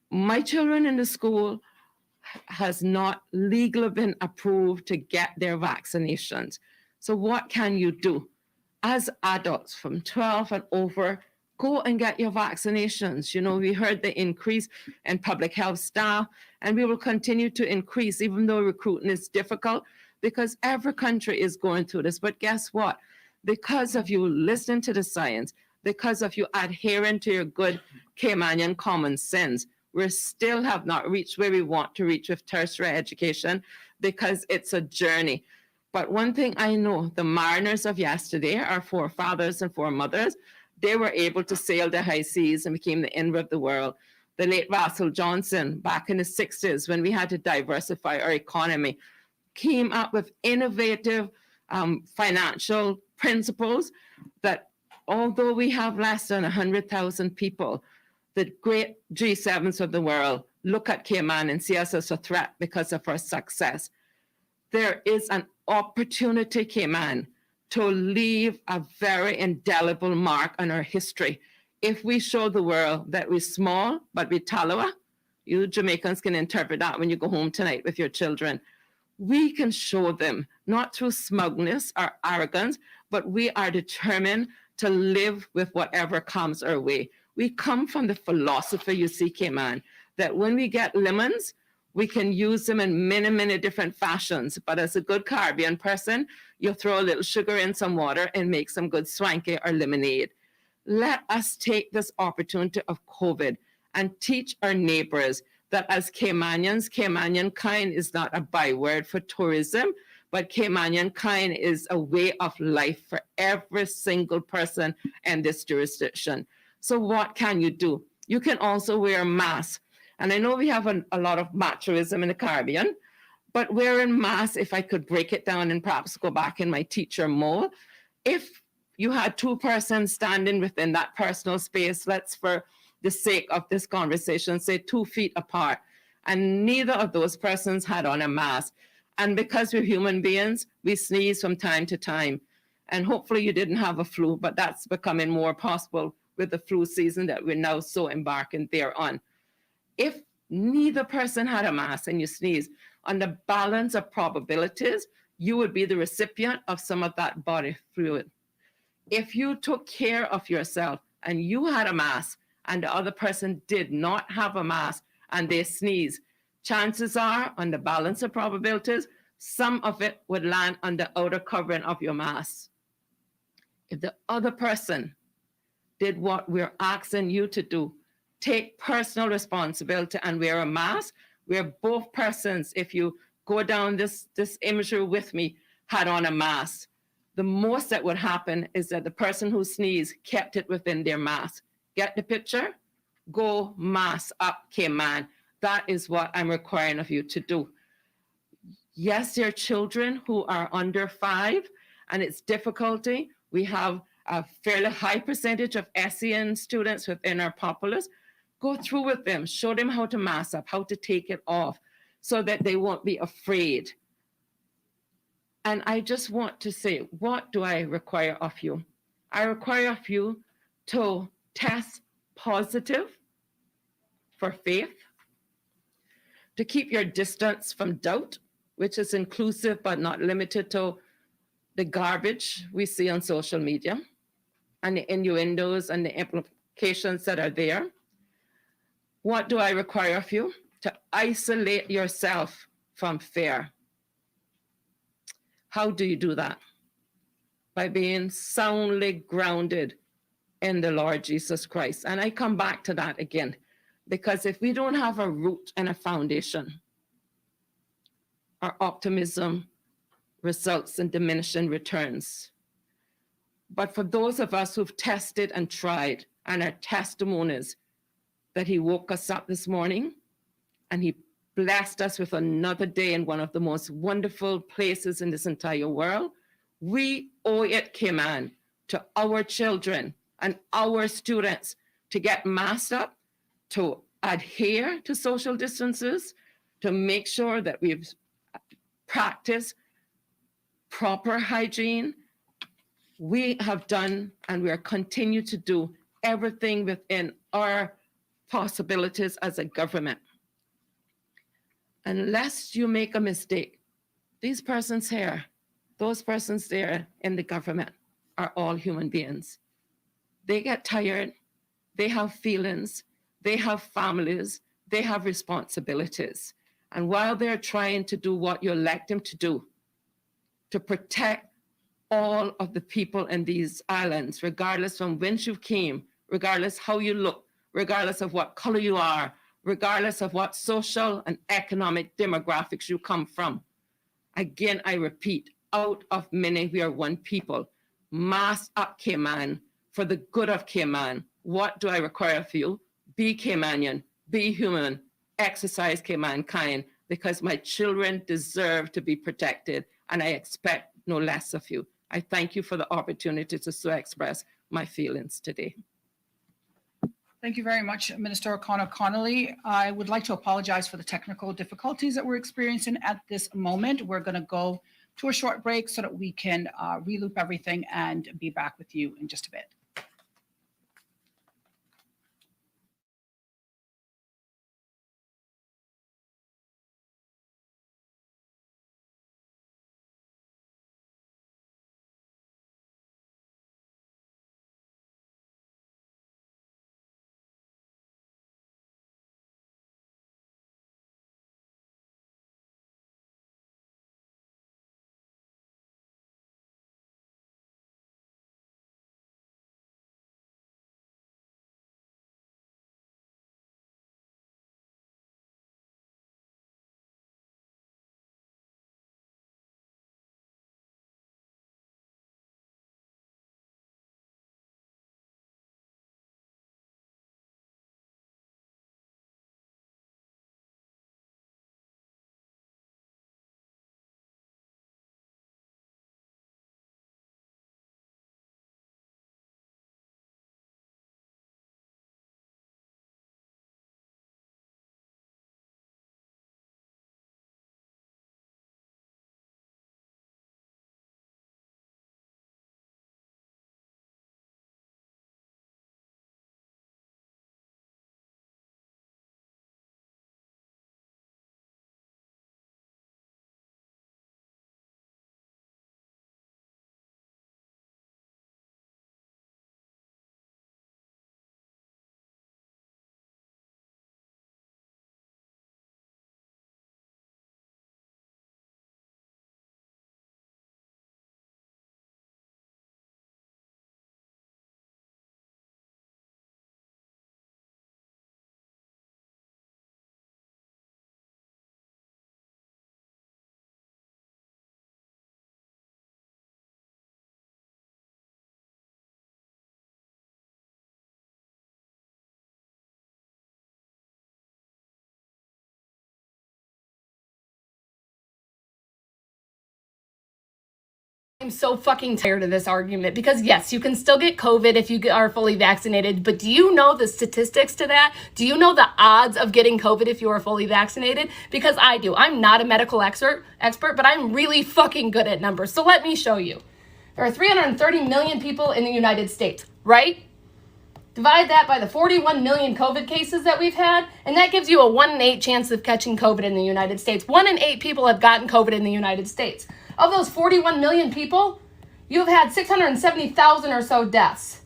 My children in the school has not legally been approved to get their vaccinations. So what can you do? As adults from 12 and over, go and get your vaccinations. We heard the increase in public health staff, and we will continue to increase, even though recruiting is difficult, because every country is going through this. But guess what? Because of you listening to the science, because of you adhering to your good Caymanian common sense, we still have not reached where we want to reach with tertiary education, because it's a journey. But one thing I know, the mariners of yesterday, our forefathers and foremothers, they were able to sail the high seas and became the envy of the world. The late Russell Johnson, back in the 60s, when we had to diversify our economy, came up with innovative financial principles that, although we have less than 100,000 people, the great G7s of the world look at Cayman and see us as a threat because of our success. There is an opportunity, Cayman, to leave a very indelible mark on our history. If we show the world that we're small, but we're Talawa, you Jamaicans can interpret that when you go home tonight with your children. We can show them, not through smugness or arrogance, but we are determined to live with whatever comes our way. We come from the philosophy, you see, Cayman, that when we get lemons, we can use them in many, many different fashions. But as a good Caribbean person, you throw a little sugar in some water and make some good swanky or lemonade. Let us take this opportunity of COVID and teach our neighbors that as Caymanians, Caymanian kind is not a byword for tourism, but Caymanian kind is a way of life for every single person in this jurisdiction. So what can you do? You can also wear a mask. And I know we have a lot of machoism in the Caribbean, but wearing masks, if I could break it down and perhaps go back in my teacher mode, if you had two persons standing within that personal space, let's for the sake of this conversation, say 2 feet apart, and neither of those persons had on a mask. And because we're human beings, we sneeze from time to time. And hopefully you didn't have a flu, but that's becoming more possible with the flu season that we're now so embarking thereon. If neither person had a mask and you sneeze, on the balance of probabilities, you would be the recipient of some of that body fluid. If you took care of yourself and you had a mask and the other person did not have a mask and they sneeze, chances are, on the balance of probabilities, some of it would land on the outer covering of your mask. If the other person did what we're asking you to do, take personal responsibility and wear a mask, where both persons, if you go down this imagery with me, had on a mask, the most that would happen is that the person who sneezed kept it within their mask. Get the picture? Go mask up, Cayman. That is what I'm requiring of you to do. Yes, there are children who are under 5, and it's difficulty. We have a fairly high percentage of SEN students within our populace. Go through with them, show them how to mask up, how to take it off, so that they won't be afraid. And I just want to say, what do I require of you? I require of you to test positive for faith, to keep your distance from doubt, which is inclusive but not limited to the garbage we see on social media and the innuendos and the implications that are there. What do I require of you? To isolate yourself from fear. How do you do that? By being soundly grounded in the Lord Jesus Christ. And I come back to that again, because if we don't have a root and a foundation, our optimism results in diminishing returns. But for those of us who've tested and tried, and our testimonies that he woke us up this morning and he blessed us with another day in one of the most wonderful places in this entire world, we owe it, Cayman, to our children and our students to get masked up, to adhere to social distances, to make sure that we've practiced proper hygiene. We have done and we are continue to do everything within our possibilities as a government. Unless you make a mistake, these persons here, those persons there in the government are all human beings. They get tired, they have feelings, they have families, they have responsibilities. And while they're trying to do what you elect them to do, to protect all of the people in these islands, regardless from whence you came, regardless how you look, regardless of what color you are, regardless of what social and economic demographics you come from. Again, I repeat, out of many, we are one people. Mask up, Cayman, for the good of Cayman. What do I require of you? Be Caymanian, be human, exercise Caymankind, because my children deserve to be protected, and I expect no less of you. I thank you for the opportunity to so express my feelings today. Thank you very much, Minister O'Connor Connolly. I would like to apologize for the technical difficulties that we're experiencing at this moment. We're going to go to a short break so that we can reloop everything and be back with you in just a bit. I'm so fucking tired of this argument because yes, you can still get COVID if you are fully vaccinated, but do you know the statistics to that? Do you know the odds of getting COVID if you are fully vaccinated? Because I do. I'm not a medical expert, but I'm really fucking good at numbers. So let me show you. There are 330 million people in the United States, right? Divide that by the 41 million COVID cases that we've had, and that gives you a 1 in 8 chance of catching COVID in the United States. 1 in 8 people have gotten COVID in the United States. Of those 41 million people, you've had 670,000 or so deaths,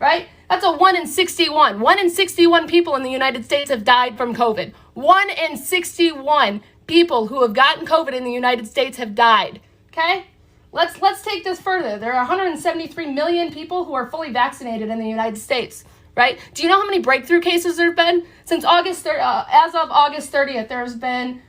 right? That's a 1 in 61. 1 in 61 people in the United States have died from COVID. 1 in 61 people who have gotten COVID in the United States have died, okay? Let's take this further. There are 173 million people who are fully vaccinated in the United States, right? Do you know how many breakthrough cases there have been? Since as of August 30th, there's been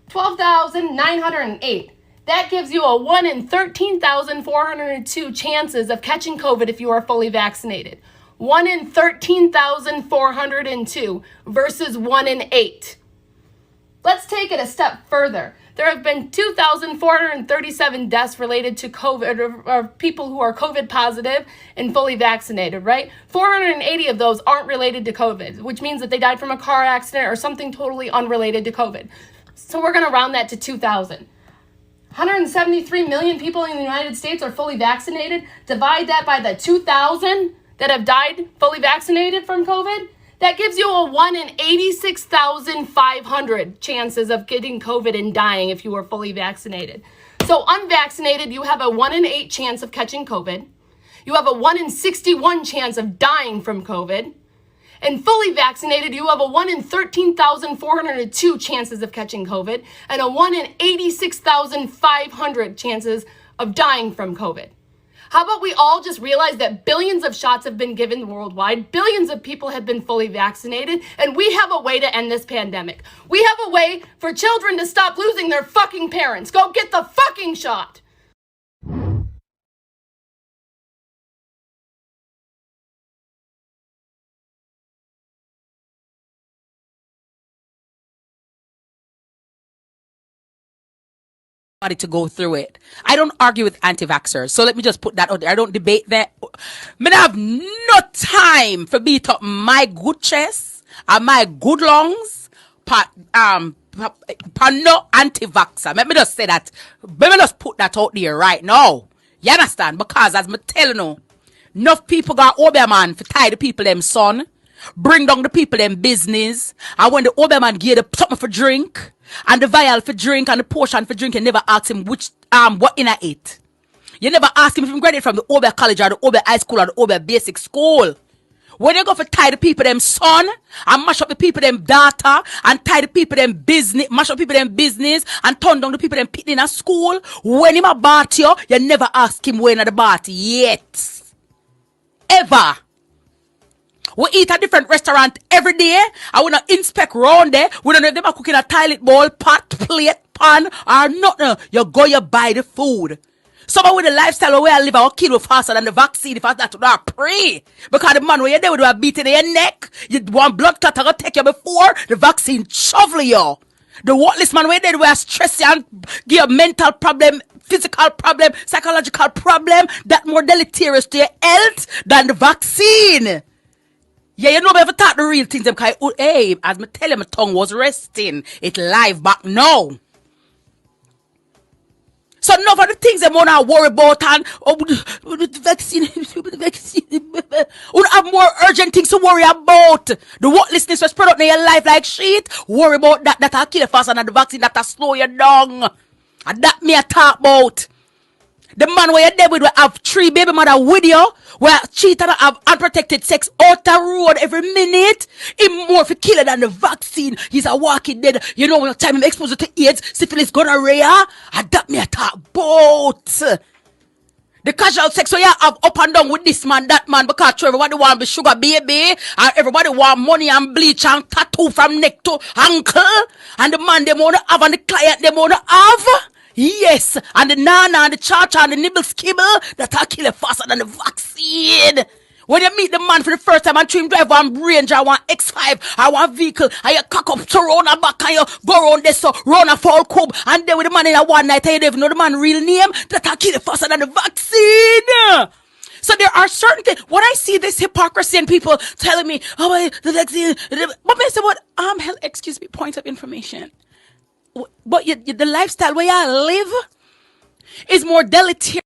12,908. That gives you a 1 in 13,402 chances of catching COVID if you are fully vaccinated. 1 in 13,402 versus 1 in 8. Let's take it a step further. There have been 2,437 deaths related to COVID, or people who are COVID positive and fully vaccinated, right? 480 of those aren't related to COVID, which means that they died from a car accident or something totally unrelated to COVID. So we're going to round that to 2,000. 173 million people in the United States are fully vaccinated. Divide that by the 2,000 that have died fully vaccinated from COVID. That gives you a 1 in 86,500 chances of getting COVID and dying if you are fully vaccinated. So unvaccinated, you have a 1 in 8 chance of catching COVID. You have a 1 in 61 chance of dying from COVID. And fully vaccinated, you have a 1 in 13,402 chances of catching COVID and a 1 in 86,500 chances of dying from COVID. How about we all just realize that billions of shots have been given worldwide, billions of people have been fully vaccinated, and we have a way to end this pandemic. We have a way for children to stop losing their fucking parents. Go get the fucking shot. To go through it. I don't argue with anti-vaxxers, so let me just put that out there. I don't debate that. I have no time for beat up my good chest and my good lungs for no anti-vaxxer. Let me just say that. Let me just put that out there right now. You understand? Because as me tell you, enough people got Oberman for tie the people them son, bring down the people them business, and when the Oberman give the something for drink, and the vial for drink and the portion for drink, you never ask him which what in I ate. You never ask him if he graduated from the Ober College or the Ober High School or the Ober Basic School. When you go for tie the people them son and mash up the people them daughter and tie the people them business, mash up people them business and turn down the people them picking in a school, when him a bat you never ask him when at the bat yet. Ever. We eat at different restaurant every day. I wanna inspect round there. We don't know if them are cooking a toilet bowl, pot, plate, pan, or nothing. You go, you buy the food. Someone with the lifestyle where I live, our kid will faster than the vaccine. If I that to not pray. Because the man where you're there with a beat in your neck, you want blood clot to take you before the vaccine shovel you. The worthless man where they will stress you and give you mental problem, physical problem, psychological problem, that more deleterious to your health than the vaccine. Yeah, you know, me ever thought the real things. Because, hey, as me tell you, my tongue was resting. It live back now. So none of the things they want to worry about and the vaccine, you have more urgent things to worry about. The worthlessness was spread out in your life like shit. Worry about that'll kill you faster than the vaccine that'll slow you down. And that me I talk about. The man where you're there with will have 3 baby mother with you, where cheat and have unprotected sex out the road every minute. Him more for killer than the vaccine. He's a walking dead. You know when the time him exposed to AIDS, syphilis, gonorrhea, and that me I talk about. The casual sex so you have up and down with this man, that man, because everybody want to be sugar baby, and everybody want money and bleach and tattoo from neck to ankle, and the man they want to have and the client they want to have. Yes, and the nana and the cha-cha and the nibble skibble that are killing faster than the vaccine. When you meet the man for the first time and him drive one Ranger, I want X5, I want vehicle, and you cock up to round and back and you go round this, so round a fall cube, and then with the man in a one night, and you don't even know the man real name, that can kill you faster than the vaccine. So there are certain things. When I see this hypocrisy and people telling me, oh, the vaccine, but I say, what? Hell, excuse me, point of information. But the lifestyle where you live is more deleterious.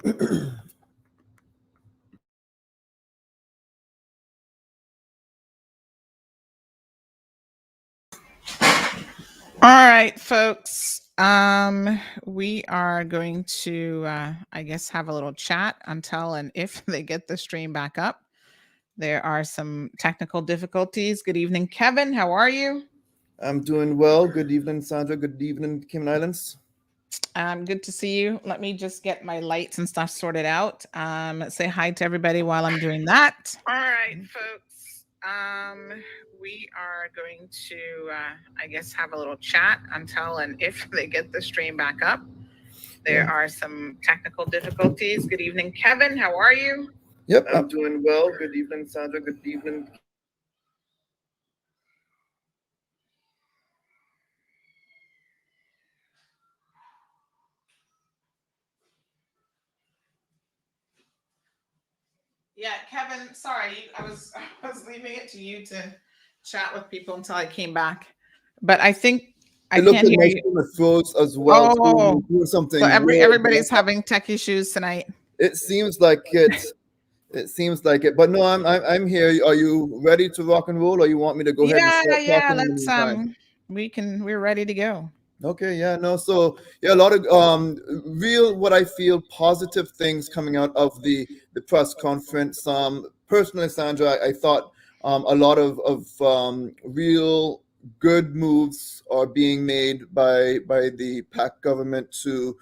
All right, folks. We are going to, I guess, have a little chat until and if they get the stream back up. There are some technical difficulties. Good evening, Kevin. How are you? I'm doing well. Good evening, Sandra. Good evening, Cayman Islands. Good to see you. Let me just get my lights and stuff sorted out. Say hi to everybody while I'm doing that. All right, folks. We are going to, I guess, have a little chat until and if they get the stream back up. There are some technical difficulties. Good evening, Kevin. How are you? Yep, I'm doing well. Good evening, Sandra. Good evening. Yeah, Kevin, sorry, I was leaving it to you to chat with people until I came back. But I think I It looks can't like hear my you. screen froze as well. Oh, Doing something so weird. everybody's having tech issues tonight. It seems like it. It seems like it. But no, I'm here. Are you ready to rock and roll, or you want me to go ahead and start Yeah, talking in the let's meantime? we're ready to go. Okay, yeah, no, so yeah, a lot of real, what I feel, positive things coming out of the press conference. Personally, Sandra, I thought a lot of real good moves are being made by the PACT government to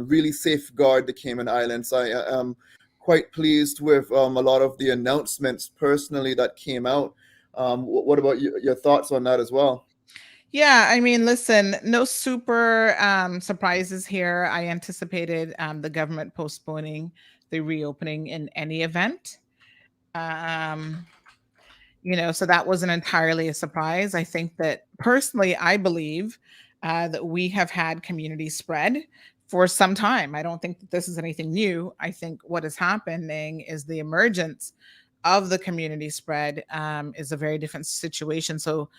really safeguard the Cayman Islands. I am quite pleased with a lot of the announcements personally that came out. What about your thoughts on that as well? Yeah, I mean, listen, no super surprises here. I anticipated the government postponing the reopening in any event. Um, so that wasn't entirely a surprise. I think that personally, I believe that we have had community spread for some time. I don't think that this is anything new. I think what is happening is the emergence of the community spread is a very different situation. So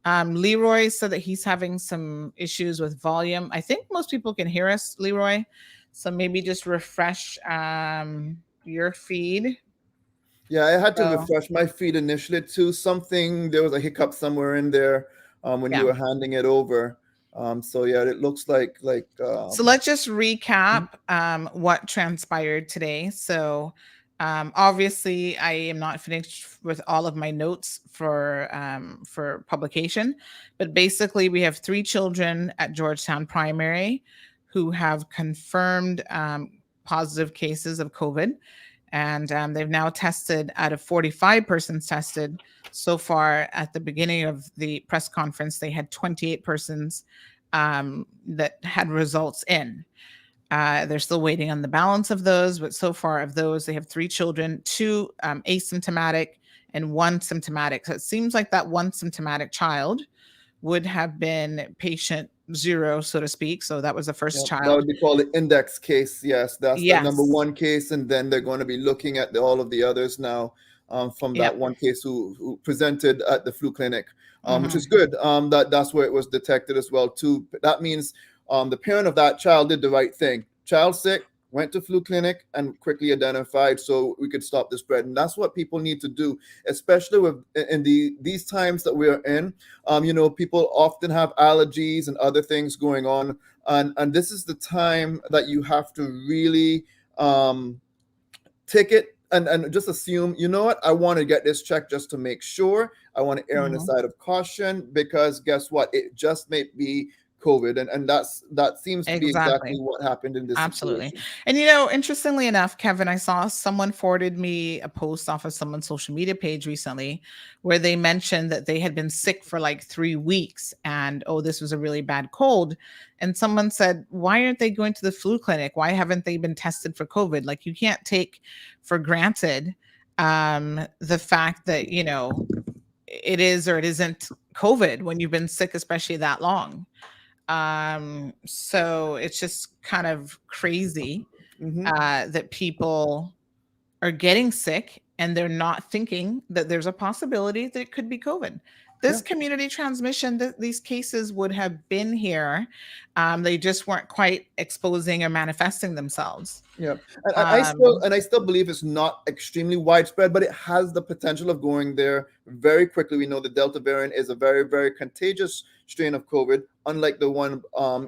Leroy said that he's having some issues with volume. I think most people can hear us, Leroy. So maybe just refresh your feed. Yeah, I had to So, refresh my feed initially too. There was a hiccup somewhere in there when you yeah. were handing it over. So yeah, it looks like So let's just recap what transpired today. So obviously, I am not finished with all of my notes for publication, but basically, we have 3 children at Georgetown Primary who have confirmed positive cases of COVID, and they've now tested out of 45 persons tested so far. At the beginning of the press conference, they had 28 persons that had results in. They're still waiting on the balance of those, but so far of those, they have 3 children, 2 asymptomatic and 1 symptomatic. So it seems like that 1 symptomatic child would have been patient 0, so to speak. So that was the first that child. would be called the index case. Yes, that's the number Yes. 1 case, and then they're going to be looking at all of the others now from that Yep. 1 case who presented at the flu clinic, which Mhm. is good. That's where it was detected as well too. That means the parent of that child did the right thing. Child sick, went to flu clinic and quickly identified so we could stop the spread. And that's what people need to do, especially in these times that we're in. People often have allergies and other things going on, and this is the time that you have to really take it and just assume, you know what, I want to get this checked just to make sure. I want to err on the Mhm. side of caution, because guess what, it just may be COVID, and that seems to be exactly Exactly. what happened in this Absolutely. situation. And interestingly enough, Kevin, I saw someone forwarded me a post off of someone's social media page recently where they mentioned that they had been sick for like 3 weeks and, oh, this was a really bad cold. And someone said, why aren't they going to the flu clinic? Why haven't they been tested for COVID? Like, you can't take for granted the fact that, it is or it isn't COVID when you've been sick, especially that long. So it's just kind of crazy that people are getting sick and they're not thinking that there's a possibility that it could be COVID. this community transmission, these cases would have been here. They just weren't quite exposing or manifesting themselves. Yeah, Um, and I still believe it's not extremely widespread, but it has the potential of going there very quickly. We know the Delta variant is a very, very contagious strain of COVID, unlike the one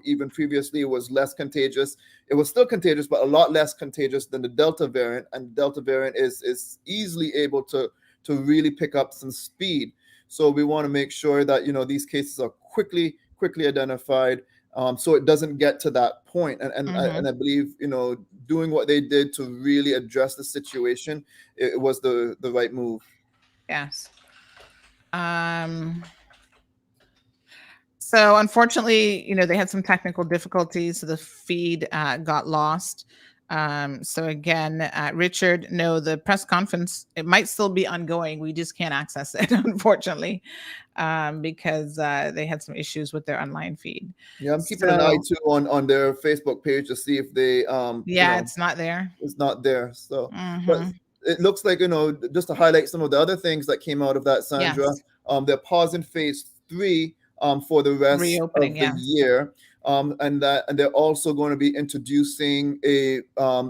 even previously. It was less contagious. It was still contagious, but a lot less contagious than the Delta variant. And the Delta variant is easily able to really pick up some speed. So we want to make sure that these cases are quickly identified. So it doesn't get to that point. And I believe, doing what they did to really address the situation, it was the right move. yes. So unfortunately, they had some technical difficulties. So the feed got lost. So again, Richard, no, the press conference, it might still be ongoing. We just can't access it, unfortunately, because they had some issues with their online feed. Yeah, I'm keeping an eye too on their Facebook page to see if they it's not there. It's not there. So but it looks like, just to highlight some of the other things that came out of that, Sandra, they're pausing phase 3 for the rest Reopening, of the year. And they're also going to be introducing a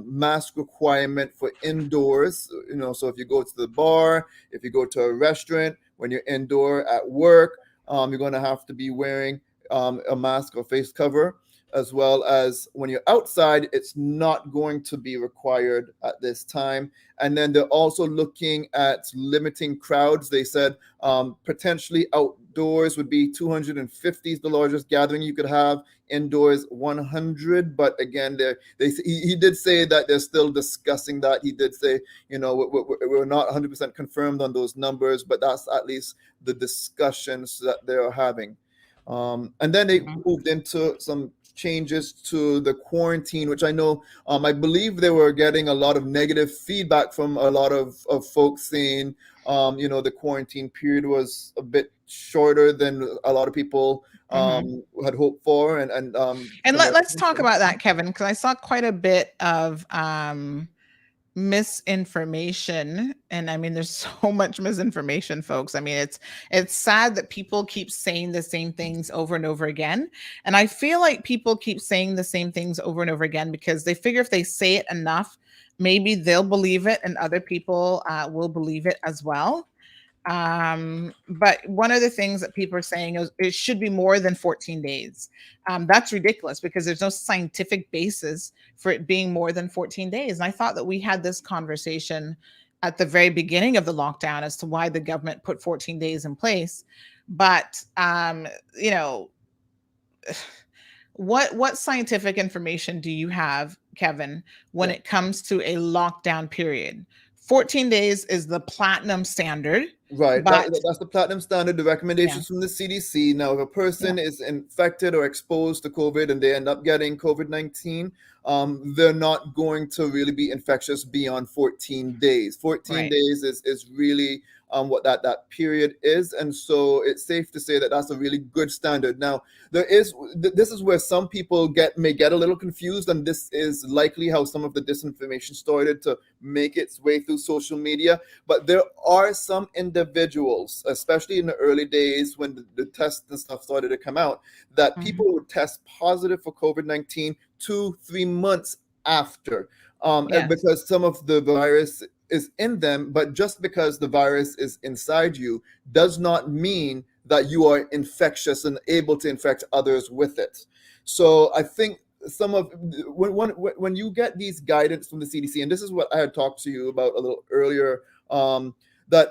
mask requirement for indoors. So if you go to the bar, if you go to a restaurant, when you're indoor at work, you're going to have to be wearing a mask or face cover, as well as when you're outside, it's not going to be required at this time. And then they're also looking at limiting crowds. They said potentially outdoors would be 250 is the largest gathering you could have. Indoors 100, but again, he did say that they're still discussing that. He did say, we're not 100% confirmed on those numbers, but that's at least the discussions that they're having. And then they moved into some changes to the quarantine, which I know, I believe they were getting a lot of negative feedback from a lot of folks saying, the quarantine period was a bit shorter than a lot of people had hoped for. And let's talk about that, Kevin, because I saw quite a bit of misinformation, and I mean, there's so much misinformation, folks. I mean, it's sad that people keep saying the same things over and over again, and I feel like people keep saying the same things over and over again because they figure if they say it enough, maybe they'll believe it and other people will believe it as well. But one of the things that people are saying is it should be more than 14 days. That's ridiculous because there's no scientific basis for it being more than 14 days. And I thought that we had this conversation at the very beginning of the lockdown as to why the government put 14 days in place. But, what scientific information do you have, Kevin, when it comes to a lockdown period? 14 days is the platinum standard. Right. But That's the platinum standard, the recommendations from the CDC. Now, if a person is infected or exposed to COVID and they end up getting COVID-19, they're not going to really be infectious beyond 14 days. 14 days is really what that period is. And so it's safe to say that that's a really good standard. Now, this is where some people may get a little confused, and this is likely how some of the disinformation started to make its way through social media. But there are some individuals, especially in the early days when the tests and stuff started to come out, that people would test positive for COVID-19 2-3 months after, because some of the virus is in them. But just because the virus is inside you does not mean that you are infectious and able to infect others with it. So I think when you get these guidance from the CDC, and this is what I had talked to you about a little earlier, that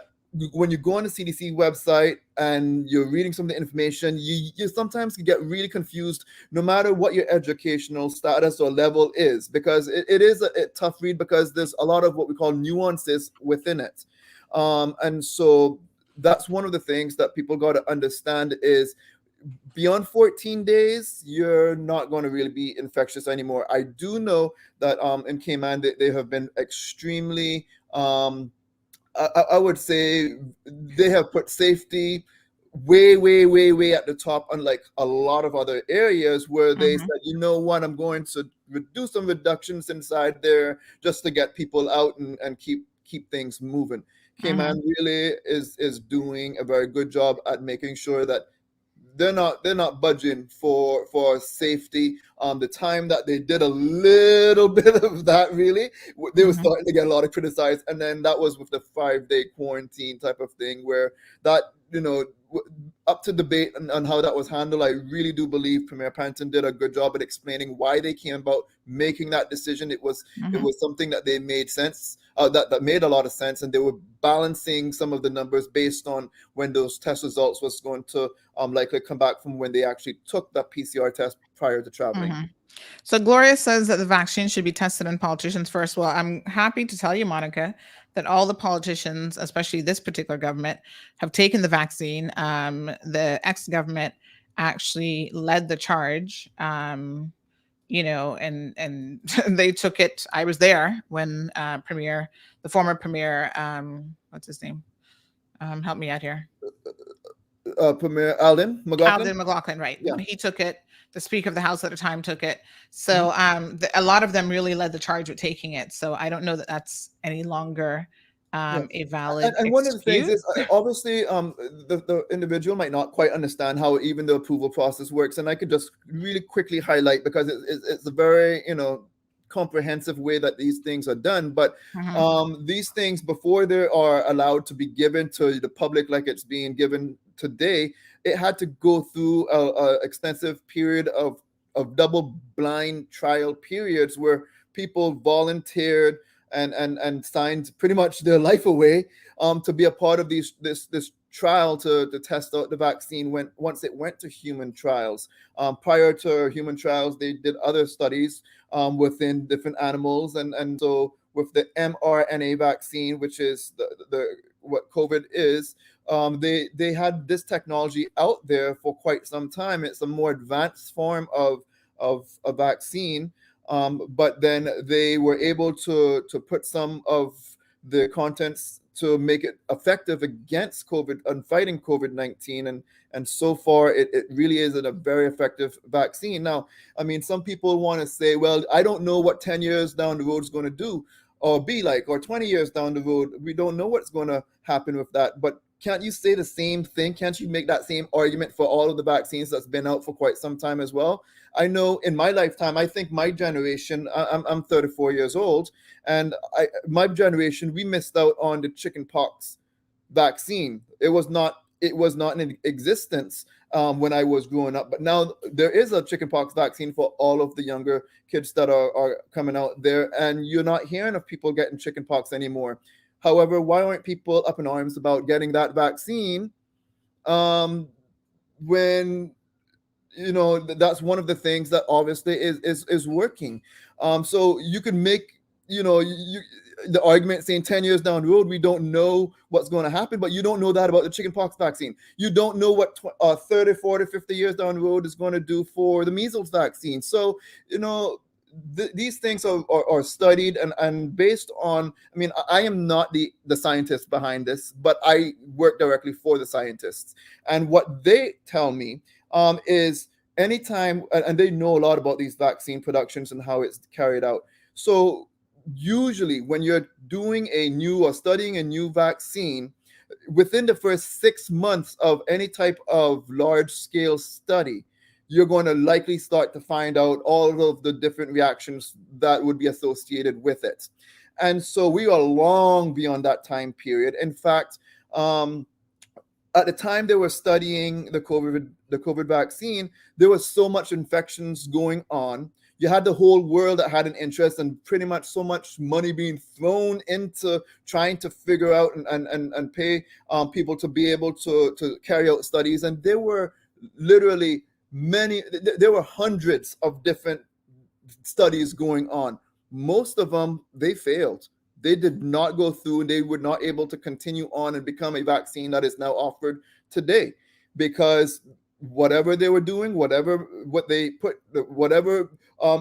when you go on the CDC website and you're reading some of the information, you sometimes get really confused, no matter what your educational status or level is, because it is a tough read because there's a lot of what we call nuances within it. And so that's one of the things that people got to understand is beyond 14 days, you're not going to really be infectious anymore. I do know that in Cayman, they have been extremely, I would say they have put safety way at the top, unlike a lot of other areas where they said, you know what, I'm going to do some reductions inside there just to get people out and keep things moving. Cayman really is doing a very good job at making sure that they're not budging for safety. The time that they did a little bit of that, really, they were starting to get a lot of criticized, and then that was with the 5-day quarantine type of thing, where that, you know, up to debate on how that was handled. I really do believe Premier Panton did a good job at explaining why they came about making that decision. It was something that they made sense, that made a lot of sense, and they were balancing some of the numbers based on when those test results was going to likely come back from when they actually took that PCR test prior to traveling. So Gloria says that the vaccine should be tested on politicians first. Well, I'm happy to tell you, Monica, that all the politicians, especially this particular government, have taken the vaccine. The ex-government actually led the charge, you know, and they took it. I was there when the former premier, what's his name? Help me out here. Premier Alden McLaughlin. Alden McLaughlin, right? Yeah. He took it. The Speaker of the House at the time took it. So a lot of them really led the charge with taking it. So I don't know that that's any longer a valid and one of the things excuse. is obviously the individual might not quite understand how even the approval process works, and I could just really quickly highlight, because it's a very, you know, comprehensive way that these things are done. But these things, before they are allowed to be given to the public like it's being given today, it had to go through a extensive period of double blind trial periods where people volunteered and signed pretty much their life away to be a part of this trial to test out the vaccine once it went to human trials. Prior to human trials, they did other studies within different animals, and so with the mRNA vaccine, which is the what COVID is, they had this technology out there for quite some time. It's a more advanced form of a vaccine. But then they were able to put some of the contents to make it effective against COVID and fighting COVID-19. And so far, it really is a very effective vaccine. Now, I mean, some people want to say, well, I don't know what 10 years down the road is going to do or be like, or 20 years down the road. We don't know what's going to happen with that. But can't you say the same thing? Can't you make that same argument for all of the vaccines that's been out for quite some time as well? I know in my lifetime, I think my generation, I'm 34 years old, and my generation, we missed out on the chickenpox vaccine. It was not in existence when I was growing up, but now there is a chickenpox vaccine for all of the younger kids that are coming out there, and you're not hearing of people getting chickenpox anymore. However, why aren't people up in arms about getting that vaccine when, you know, that's one of the things that obviously is working? So you can make, you know, the argument saying 10 years down the road, we don't know what's going to happen, but you don't know that about the chickenpox vaccine. You don't know what 30, 40, 50 years down the road is going to do for the measles vaccine. So, you know, these things are studied and based on, I mean, I am not the scientist behind this, but I work directly for the scientists. And what they tell me is anytime, and they know a lot about these vaccine productions and how it's carried out. So usually when you're doing a new or studying a new vaccine, within the first 6 months of any type of large scale study, you're going to likely start to find out all of the different reactions that would be associated with it. And so we are long beyond that time period. In fact, at the time they were studying the COVID vaccine, there was so much infections going on. You had the whole world that had an interest, and pretty much so much money being thrown into trying to figure out and pay people to be able to carry out studies. And there were literally there were hundreds of different studies going on. Most of them, they failed. They did not go through, and they were not able to continue on and become a vaccine that is now offered today, because whatever they were doing, whatever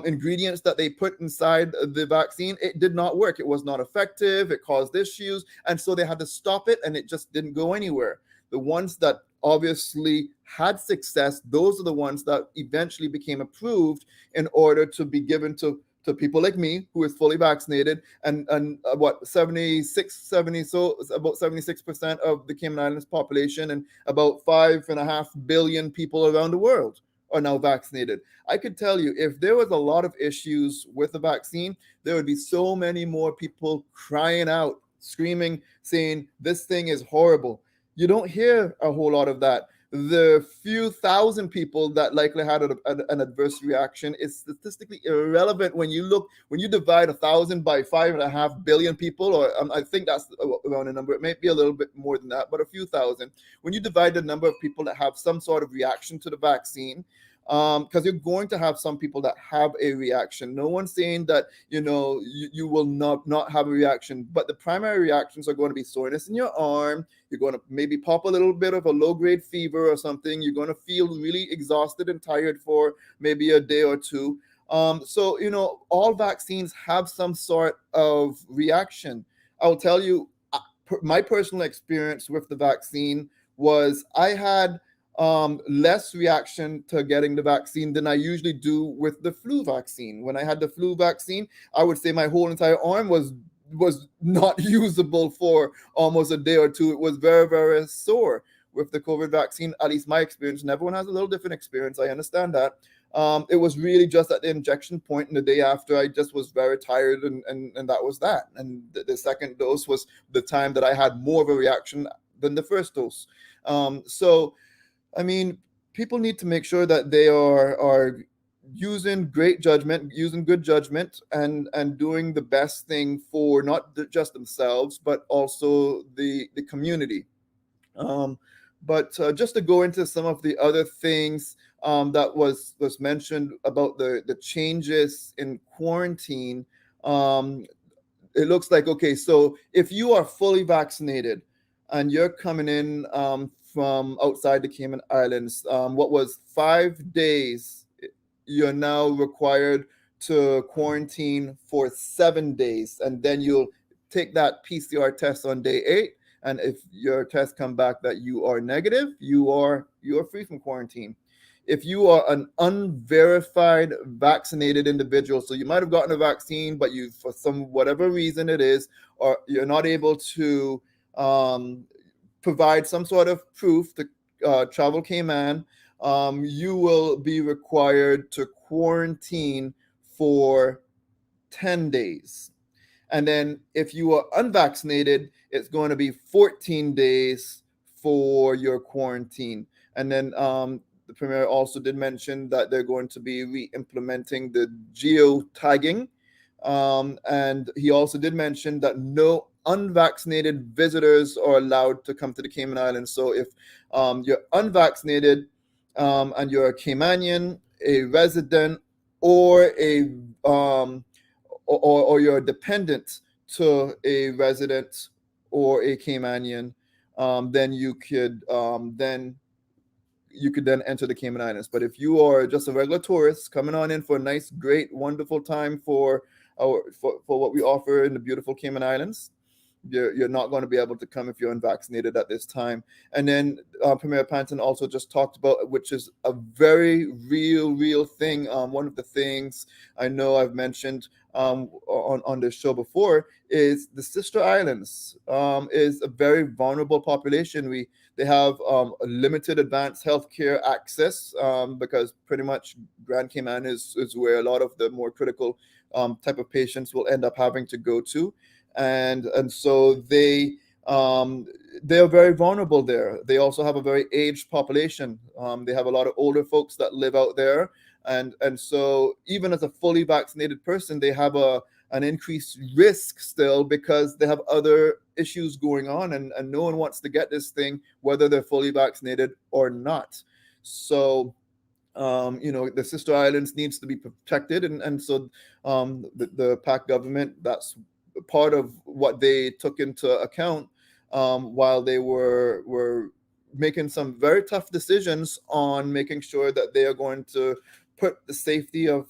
ingredients that they put inside the vaccine, it did not work. It was not effective. It caused issues. And so they had to stop it, and it just didn't go anywhere. The ones that obviously had success, those are the ones that eventually became approved in order to be given to to people like me who is fully vaccinated, and what 76% of the Cayman Islands population and about 5.5 billion people around the world are now vaccinated. I could tell you, if there was a lot of issues with the vaccine, there would be so many more people crying out, screaming, saying this thing is horrible. You don't hear a whole lot of that. The few thousand people that likely had an adverse reaction is statistically irrelevant when you divide 1,000 by 5.5 billion people, or I think that's around a number. It may be a little bit more than that, but a few thousand. When you divide the number of people that have some sort of reaction to the vaccine, because you're going to have some people that have a reaction. No one's saying that you will not have a reaction, but the primary reactions are going to be soreness in your arm. You're going to maybe pop a little bit of a low-grade fever or something. You're going to feel really exhausted and tired for maybe a day or two. So all vaccines have some sort of reaction. I'll tell you, my personal experience with the vaccine was I had less reaction to getting the vaccine than I usually do with the flu vaccine. When I had the flu vaccine, I would say my whole entire arm was not usable for almost a day or two. It was very, very sore. With the COVID vaccine, at least my experience, and everyone has a little different experience, I understand that. It was really just at the injection point, and the day after, I just was very tired, and that was that. And the second dose was the time that I had more of a reaction than the first dose. So I mean, people need to make sure that they are using great judgment, using good judgment, and doing the best thing for not just themselves, but also the community. But just to go into some of the other things that was mentioned about the changes in quarantine, it looks like, okay, so if you are fully vaccinated and you're coming in from outside the Cayman Islands, what was 5 days, you're now required to quarantine for 7 days, and then you'll take that PCR test on day 8. And if your test come back that you are negative, you are free from quarantine. If you are an unverified vaccinated individual, so you might have gotten a vaccine, but you, for some whatever reason it is, or you're not able to provide some sort of proof to travel Cayman, you will be required to quarantine for 10 days. And then if you are unvaccinated, it's going to be 14 days for your quarantine. And then the Premier also did mention that they're going to be re-implementing the geo-tagging. And he also did mention that no unvaccinated visitors are allowed to come to the Cayman Islands. So if you're unvaccinated and you're a Caymanian, a resident, or a or you're a dependent to a resident or a Caymanian, then you could then enter the Cayman Islands. But if you are just a regular tourist coming on in for a nice, great, wonderful time for what we offer in the beautiful Cayman Islands, you're not going to be able to come if you're unvaccinated at this time. And then Premier Panton also just talked about, which is a very real thing. One of the things I know I've mentioned on this show before is the Sister Islands is a very vulnerable population. They have a limited advanced healthcare access because pretty much Grand Cayman is where a lot of the more critical type of patients will end up having to go to. And so they're very vulnerable there. They also have a very aged population. They have a lot of older folks that live out there, and so even as a fully vaccinated person, they have an increased risk still because they have other issues going on, and no one wants to get this thing whether they're fully vaccinated or not. So the Sister Islands needs to be protected, and so the PACT government, that's part of what they took into account while they were making some very tough decisions on making sure that they are going to put the safety of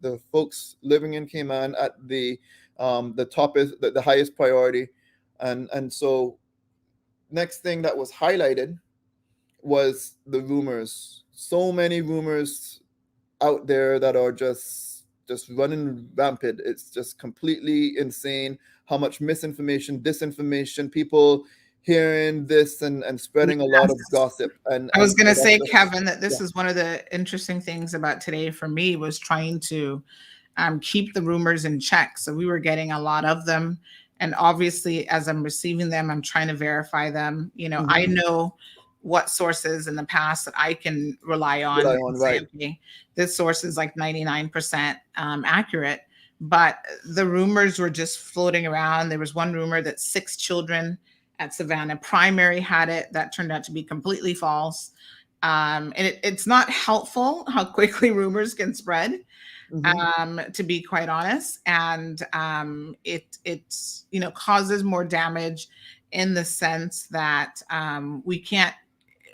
the folks living in Cayman at the top, is the highest priority. And so next thing that was highlighted was the rumors. So many rumors out there that are just just running rampant. It's just completely insane how much misinformation, disinformation, people hearing this and spreading a lot of gossip. And I was going to that's say, just- Kevin, that this yeah. is one of the interesting things about today for me was trying to keep the rumors in check. So we were getting a lot of them. And obviously, as I'm receiving them, I'm trying to verify them. You know, I know what sources in the past that I can rely on. Rely on, And say, right. okay, this source is like 99% accurate. But the rumors were just floating around. There was one rumor that 6 children at Savannah Primary had it. That turned out to be completely false. And it's not helpful how quickly rumors can spread, to be quite honest. And it's you know, causes more damage in the sense that we can't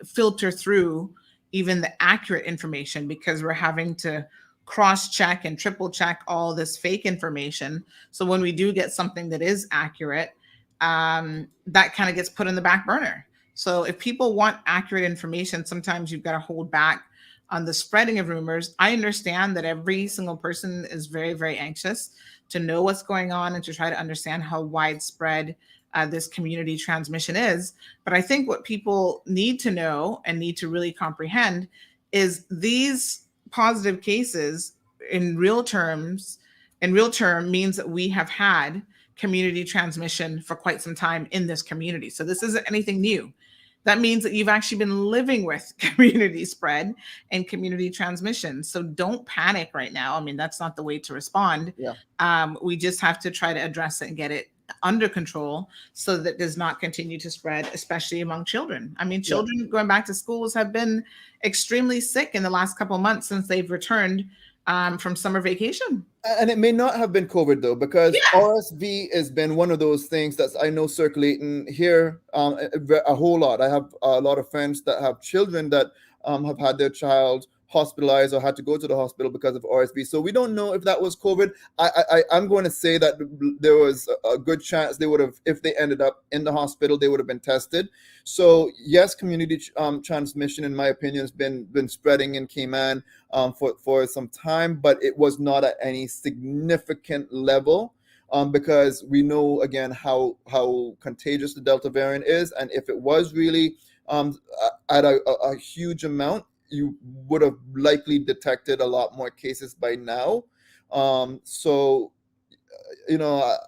filter through even the accurate information because we're having to cross-check and triple-check all this fake information. So when we do get something that is accurate, that kind of gets put in the back burner. So if people want accurate information, sometimes you've got to hold back on the spreading of rumors. I understand that every single person is very, very anxious to know what's going on and to try to understand how widespread this community transmission is. But I think what people need to know and need to really comprehend is these positive cases in real term means that we have had community transmission for quite some time in this community. So this isn't anything new. That means that you've actually been living with community spread and community transmission. So don't panic right now. I mean, that's not the way to respond. Yeah. We just have to try to address it and get it under control so that it does not continue to spread, especially among children. I mean, children going back to schools have been extremely sick in the last couple of months since they've returned from summer vacation. And it may not have been COVID though, because RSV has been one of those things that's I know circulating here a whole lot. I have a lot of friends that have children that have had their child hospitalized or had to go to the hospital because of RSV. So we don't know if that was COVID. I'm going to say that there was a good chance they would have, if they ended up in the hospital, they would have been tested. So yes, community transmission, in my opinion, has been spreading in Cayman for some time, but it was not at any significant level. Because we know again how contagious the Delta variant is, and if it was really at a huge amount, you would have likely detected a lot more cases by now. So, you know,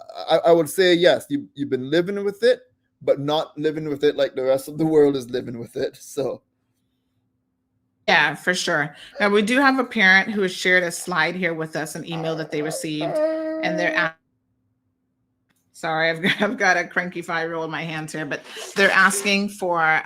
I would say yes, you've been living with it, but not living with it like the rest of the world is living with it. So. Yeah, for sure. Now we do have a parent who has shared a slide here with us, an email that they received, and they're sorry, I've got a cranky 5-year-old in my hands here, but they're asking for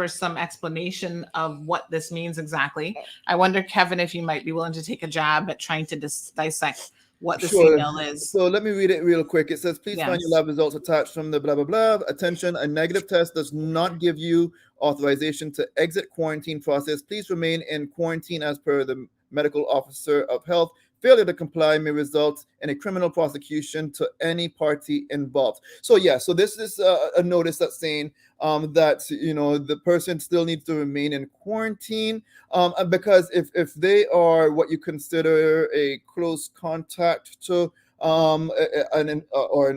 some explanation of what this means exactly. I wonder, Kevin, if you might be willing to take a jab at trying to dissect what this email is. So let me read it real quick. It says, please find your lab results attached from the blah, blah, blah. Attention, a negative test does not give you authorization to exit quarantine process. Please remain in quarantine as per the medical officer of health. Failure to comply may result in a criminal prosecution to any party involved. So yeah, so this is a notice that's saying that, you know, the person still needs to remain in quarantine because if they are what you consider a close contact to an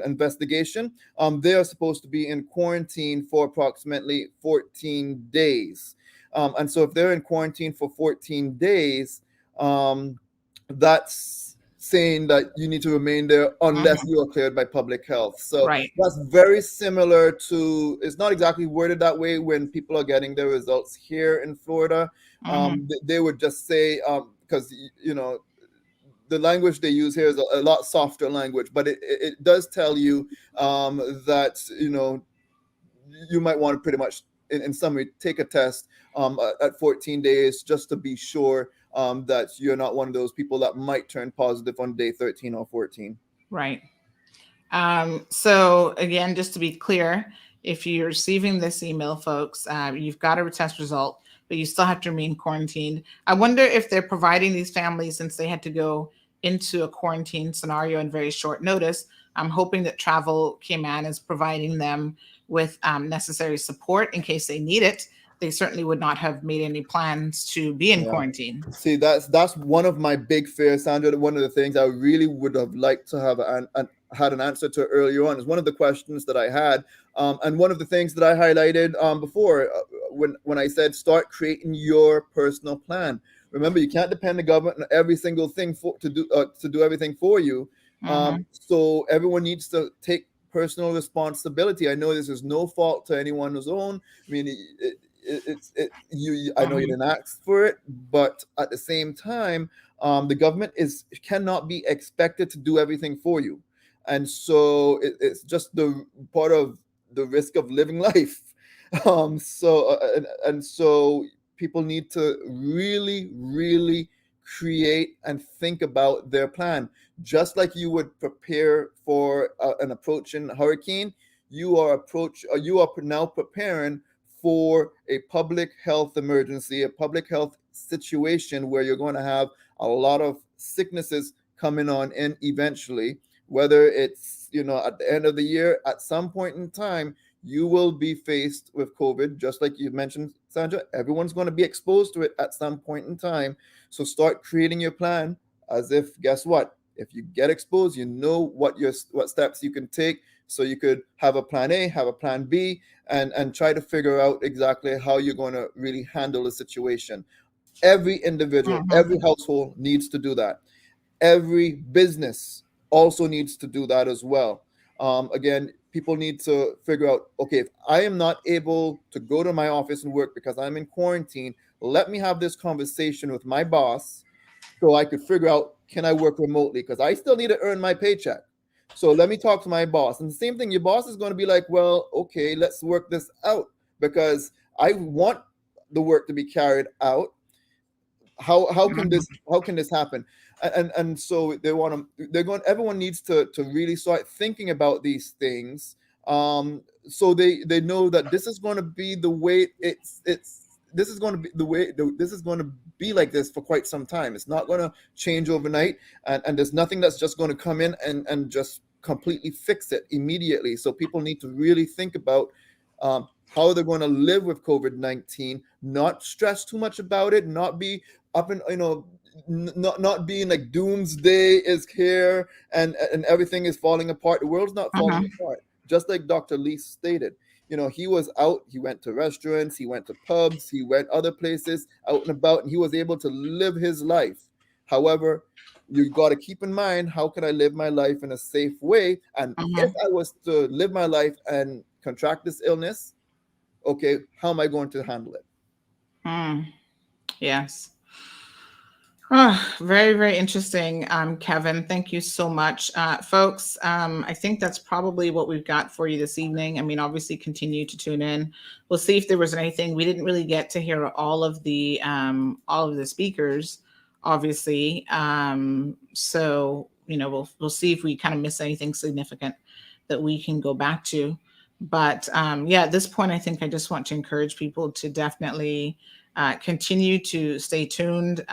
investigation, they are supposed to be in quarantine for approximately 14 days. And so if they're in quarantine for 14 days, that's saying that you need to remain there unless you are cleared by public health. So that's very similar to, it's not exactly worded that way when people are getting their results here in Florida. They would just say, because, you know, the language they use here is a lot softer language, but it does tell you that, you know, you might want to pretty much, in summary, take a test at 14 days just to be sure that you're not one of those people that might turn positive on day 13 or 14. Right. So again, just to be clear, if you're receiving this email, folks, you've got a test result, but you still have to remain quarantined. I wonder if they're providing these families, since they had to go into a quarantine scenario in very short notice, I'm hoping that Travel Cayman is providing them with necessary support in case they need it. they certainly would not have made any plans to be in Yeah. quarantine. See, that's one of my big fears, Sandra. One of the things I really would have liked to have had an answer to earlier on is one of the questions that I had, and one of the things that I highlighted before when I said start creating your personal plan. Remember, you can't depend the government on every single thing to do everything for you. So everyone needs to take personal responsibility. I know this is no fault to anyone's own. I mean, I know you didn't ask for it, but at the same time, the government cannot be expected to do everything for you, and so it's just the part of the risk of living life. So people need to really, really create and think about their plan, just like you would prepare for an approaching hurricane. You are now preparing for a public health emergency, a public health situation where you're going to have a lot of sicknesses coming on in eventually, whether it's, at the end of the year, at some point in time, you will be faced with COVID, just like you mentioned, Sandra. Everyone's going to be exposed to it at some point in time. So start creating your plan as if, guess what? If you get exposed, you know what steps you can take. So you could have a plan A, have a plan B, and try to figure out exactly how you're going to really handle the situation. Every individual, every household needs to do that. Every business also needs to do that as well. Again, people need to figure out, okay, if I am not able to go to my office and work because I'm in quarantine, let me have this conversation with my boss so I could figure out, can I work remotely? Because I still need to earn my paycheck. So let me talk to my boss. And the same thing, your boss is going to be like, well, okay, let's work this out because I want the work to be carried out. How can this happen? And so everyone needs to really start thinking about these things, so they know that this is going to be the way this is going to be like this for quite some time. It's not going to change overnight, and there's nothing that's just going to come in and just completely fix it immediately. So people need to really think about how they're going to live with COVID-19, not stress too much about it, not be up in, not being like doomsday is here and everything is falling apart. The world's not falling apart. Just like Dr. Lee stated, he was out, he went to restaurants, he went to pubs, he went other places out and about, and he was able to live his life. However, you got to keep in mind, how can I live my life in a safe way? And if I was to live my life and contract this illness, okay, how am I going to handle it? Yes. Oh, very, very interesting, Kevin. Thank you so much. Folks, I think that's probably what we've got for you this evening. I mean, obviously, continue to tune in. We'll see if there was anything. We didn't really get to hear all of the speakers, obviously. So, we'll see if we kind of miss anything significant that we can go back to. But at this point, I think I just want to encourage people to definitely continue to stay tuned.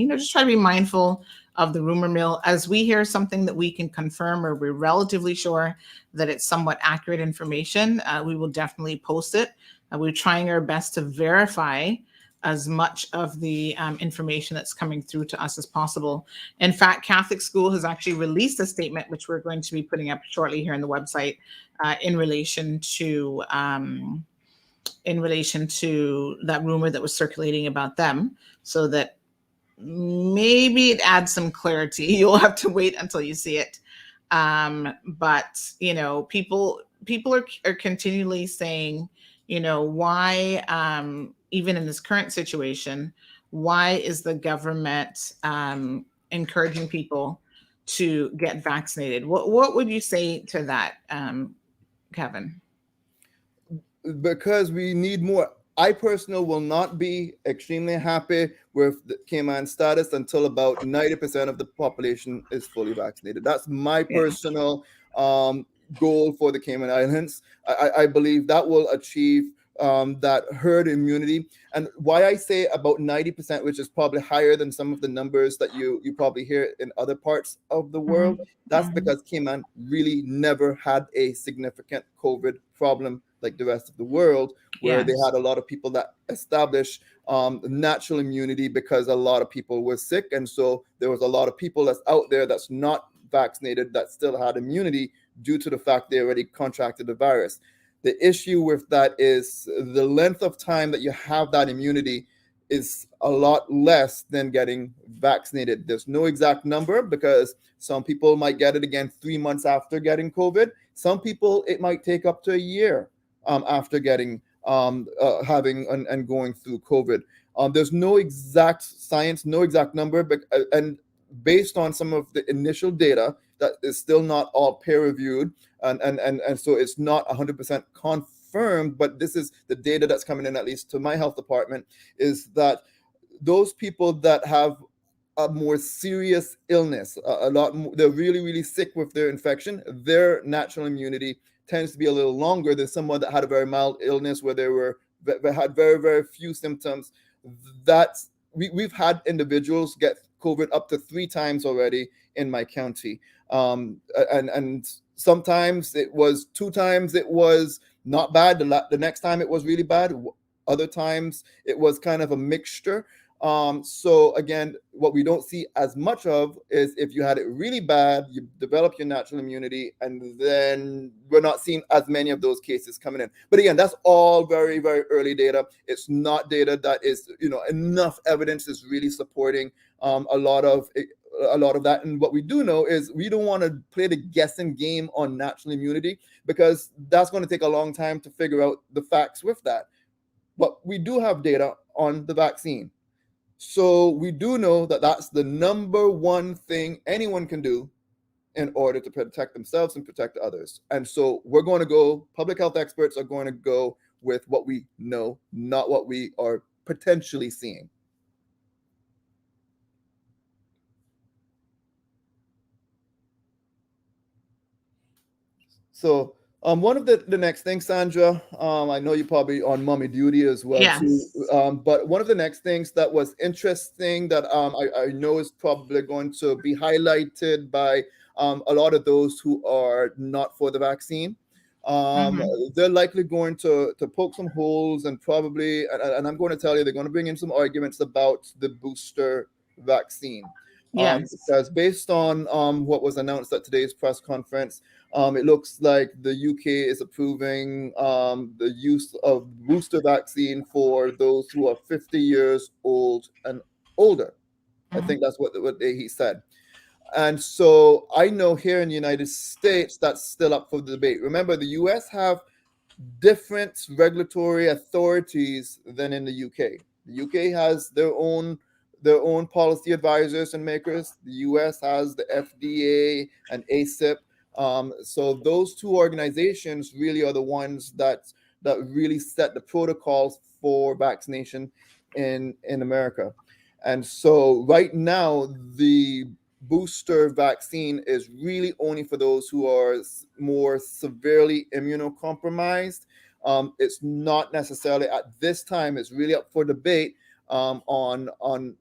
Just try to be mindful of the rumor mill. As we hear something that we can confirm or we're relatively sure that it's somewhat accurate information, we will definitely post it. We're trying our best to verify as much of the information that's coming through to us as possible. In fact, Catholic School has actually released a statement, which we're going to be putting up shortly here on the website, in relation to that rumor that was circulating about them, so that maybe it adds some clarity. You'll have to wait until you see it. But people are continually saying, why, even in this current situation, why is the government encouraging people to get vaccinated? What would you say to that, Kevin? Because we need more. I personally will not be extremely happy with the Cayman status until about 90% of the population is fully vaccinated. That's my personal goal for the Cayman Islands. I believe that will achieve that herd immunity. And why I say about 90%, which is probably higher than some of the numbers that you probably hear in other parts of the world, that's because Cayman really never had a significant COVID problem like the rest of the world, where they Yes. had a lot of people that established natural immunity because a lot of people were sick. And so there was a lot of people that's out there that's not vaccinated that still had immunity due to the fact they already contracted the virus. The issue with that is the length of time that you have that immunity is a lot less than getting vaccinated. There's no exact number because some people might get it again 3 months after getting COVID. Some people, it might take up to a year after getting having and going through COVID. There's no exact science, no exact number, but and based on some of the initial data that is still not all peer reviewed, and so it's not 100% confirmed. But this is the data that's coming in, at least to my health department, is that those people that have a more serious illness, they're really, really sick with their infection, their natural immunity tends to be a little longer than someone that had a very mild illness where they had very, very few symptoms. That's we've had individuals get COVID up to 3 times already in my county, and sometimes it was 2 times it was not bad. The next time it was really bad. Other times it was kind of a mixture. So again, what we don't see as much of is if you had it really bad, you develop your natural immunity, and then we're not seeing as many of those cases coming in. But again, that's all very, very early data. It's not data that is, enough evidence is really supporting a lot of that. And what we do know is we don't want to play the guessing game on natural immunity, because that's going to take a long time to figure out the facts with that. But we do have data on the vaccine. So we do know that that's the number one thing anyone can do in order to protect themselves and protect others. And so we're going to go, public health experts are going to go with what we know, not what we are potentially seeing. So one of the next things, Sandra, I know you're probably on mommy duty as well, Yes. too. But one of the next things that was interesting that I know is probably going to be highlighted by a lot of those who are not for the vaccine. They're likely going to poke some holes and probably, and I'm going to tell you, they're going to bring in some arguments about the booster vaccine. Yes. Because based on what was announced at today's press conference, it looks like the UK is approving the use of booster vaccine for those who are 50 years old and older. I think that's what he said. And so I know here in the United States, that's still up for debate. Remember, the US have different regulatory authorities than in the UK. The UK has their own policy advisors and makers. The US has the FDA and ACIP. So those 2 organizations really are the ones that really set the protocols for vaccination in America. And so right now, the booster vaccine is really only for those who are more severely immunocompromised. It's not necessarily at this time, it's really up for debate on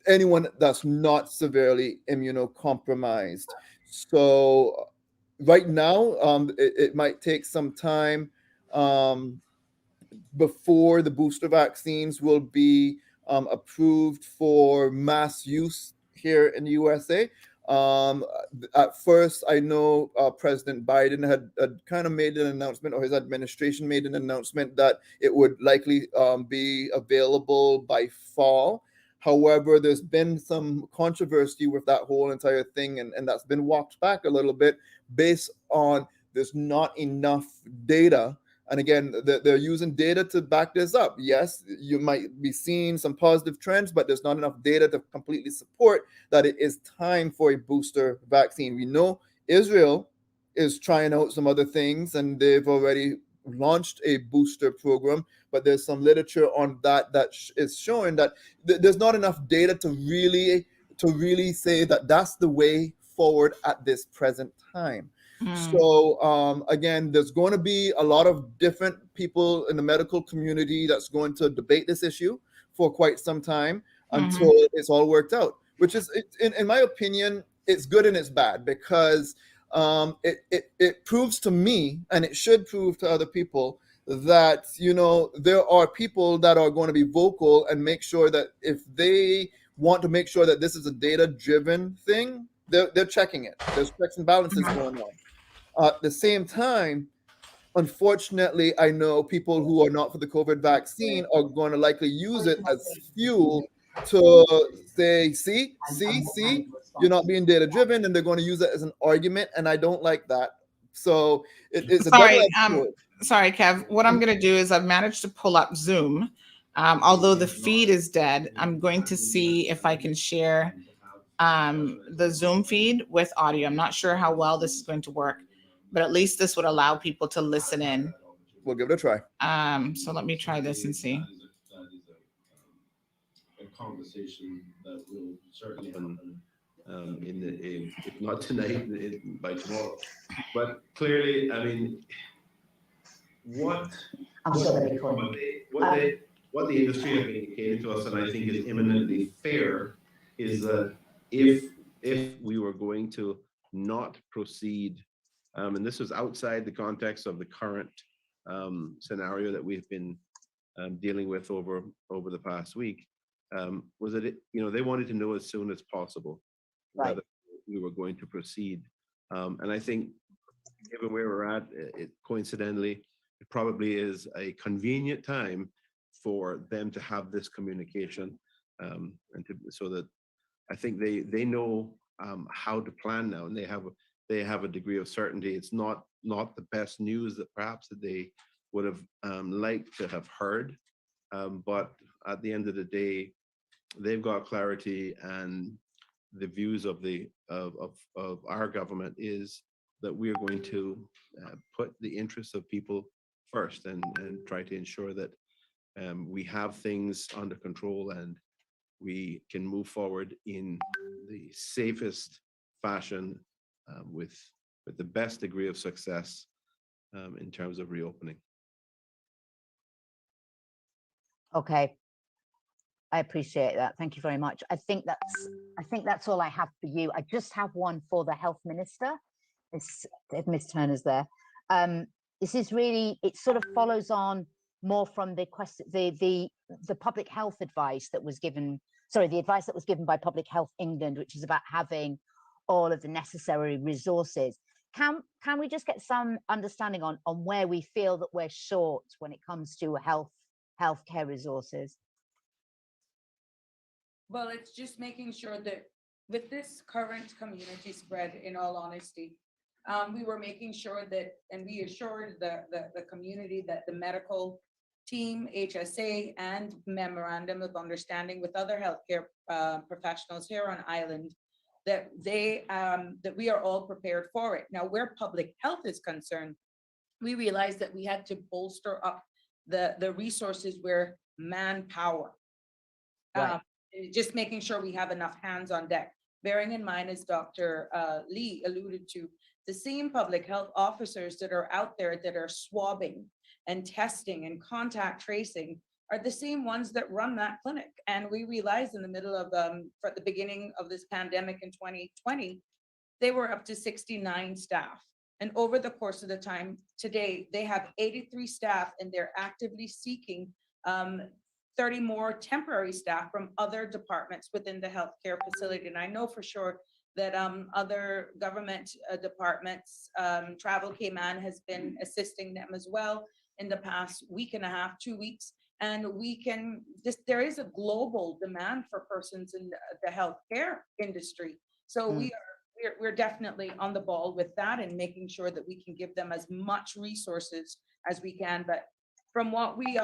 anyone that's not severely immunocompromised. So right now, it might take some time before the booster vaccines will be approved for mass use here in the USA. At first, I know President Biden had kind of made an announcement, or his administration made an announcement, that it would likely be available by fall. However, there's been some controversy with that whole entire thing, and that's been walked back a little bit based on there's not enough data. And again, they're using data to back this up. Yes, you might be seeing some positive trends, but there's not enough data to completely support that it is time for a booster vaccine. We know Israel is trying out some other things, and they've already launched a booster program, but there's some literature on that is showing that there's not enough data to really say that that's the way forward at this present time. So again, there's going to be a lot of different people in the medical community that's going to debate this issue for quite some time until it's all worked out, which is, in my opinion, it's good and it's bad, because it proves to me, and it should prove to other people, that there are people that are going to be vocal and make sure that if they want to make sure that this is a data-driven thing, they're checking it. There's checks and balances going on. At the same time, unfortunately, I know people who are not for the COVID vaccine are going to likely use it as fuel to say, see, you're not being data driven, and they're going to use it as an argument, and I don't like that. So it's a Sorry, double-edged sword. sorry, Kev. What I'm going to do is I've managed to pull up Zoom. Although the feed is dead, I'm going to see if I can share the Zoom feed with audio. I'm not sure how well this is going to work, but at least this would allow people to listen in. We'll give it a try. So let me try this and see. A conversation that will certainly happen if not tonight, by tomorrow. But clearly, I mean, what the industry have indicated to us, and I think is imminently fair, is that if we were going to not proceed, and this was outside the context of the current scenario that we've been dealing with over the past week, was that they wanted to know as soon as possible whether we were going to proceed. And I think, given where we're at, it coincidentally, it probably is a convenient time for them to have this communication, and so that I think they know how to plan now, and they have a degree of certainty. It's not the best news that perhaps that they would have liked to have heard, but at the end of the day, they've got clarity, and the views of our government is that we are going to put the interests of people first, and try to ensure that we have things under control and we can move forward in the safest fashion, with the best degree of success in terms of reopening. Okay. I appreciate that. Thank you very much. I think that's all I have for you. I just have one for the health minister, if Ms. Turner's there. This is really, it sort of follows on more from the question, the public health advice that was given, the advice that was given by Public Health England, which is about having all of the necessary resources. Can we just get some understanding on where we feel that we're short when it comes to healthcare resources? Well, it's just making sure that with this current community spread, in all honesty, we were making sure that, and we assured the community that the medical team, HSA, and memorandum of understanding with other healthcare professionals here on island, that that we are all prepared for it. Now, where public health is concerned, we realized that we had to bolster up the resources where manpower. Right. Just making sure we have enough hands on deck. Bearing in mind, as Dr. Lee alluded to, the same public health officers that are out there that are swabbing and testing and contact tracing are the same ones that run that clinic. And we realized in the middle of, for the beginning of this pandemic in 2020, they were up to 69 staff. And over the course of the time today, they have 83 staff, and they're actively seeking 30 more temporary staff from other departments within the healthcare facility. And I know for sure that other government departments, Travel Cayman has been assisting them as well in the past week and a half, 2 weeks. And there is a global demand for persons in the healthcare industry. So we're definitely on the ball with that and making sure that we can give them as much resources as we can. But from what we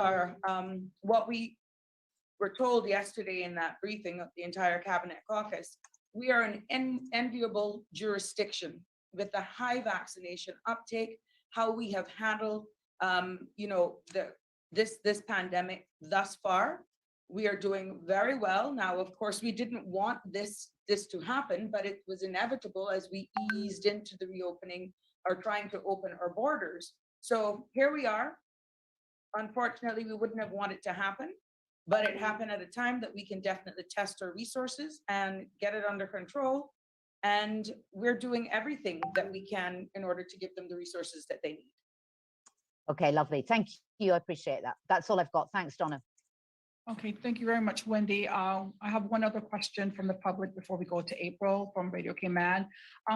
were told yesterday in that briefing of the entire cabinet caucus, we are an enviable jurisdiction with the high vaccination uptake, how we have handled, this pandemic thus far. We are doing very well. Now, of course, we didn't want this to happen, but it was inevitable as we eased into the reopening or trying to open our borders. So here we are. Unfortunately, we wouldn't have wanted it to happen, but it happened at a time that we can definitely test our resources and get it under control. And we're doing everything that we can in order to give them the resources that they need. Okay, lovely. Thank you. I appreciate that. That's all I've got. Thanks, Donna. Okay, thank you very much, Wendy. I have one other question from the public before we go to April from Radio Cayman.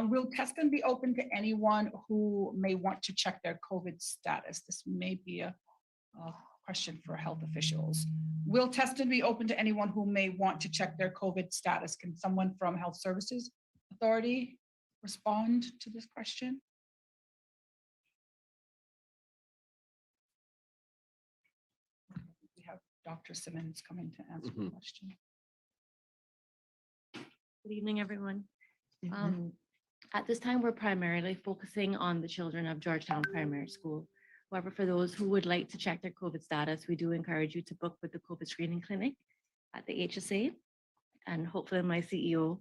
Will testing be open to anyone who may want to check their COVID status? This may be a question for health officials. Will testing be open to anyone who may want to check their COVID status? Can someone from Health Services Authority respond to this question? We have Dr. Simmons coming to answer the question. Good evening, everyone. At this time, we're primarily focusing on the children of Georgetown Primary School. However, for those who would like to check their COVID status, we do encourage you to book with the COVID screening clinic at the HSA. And hopefully my CEO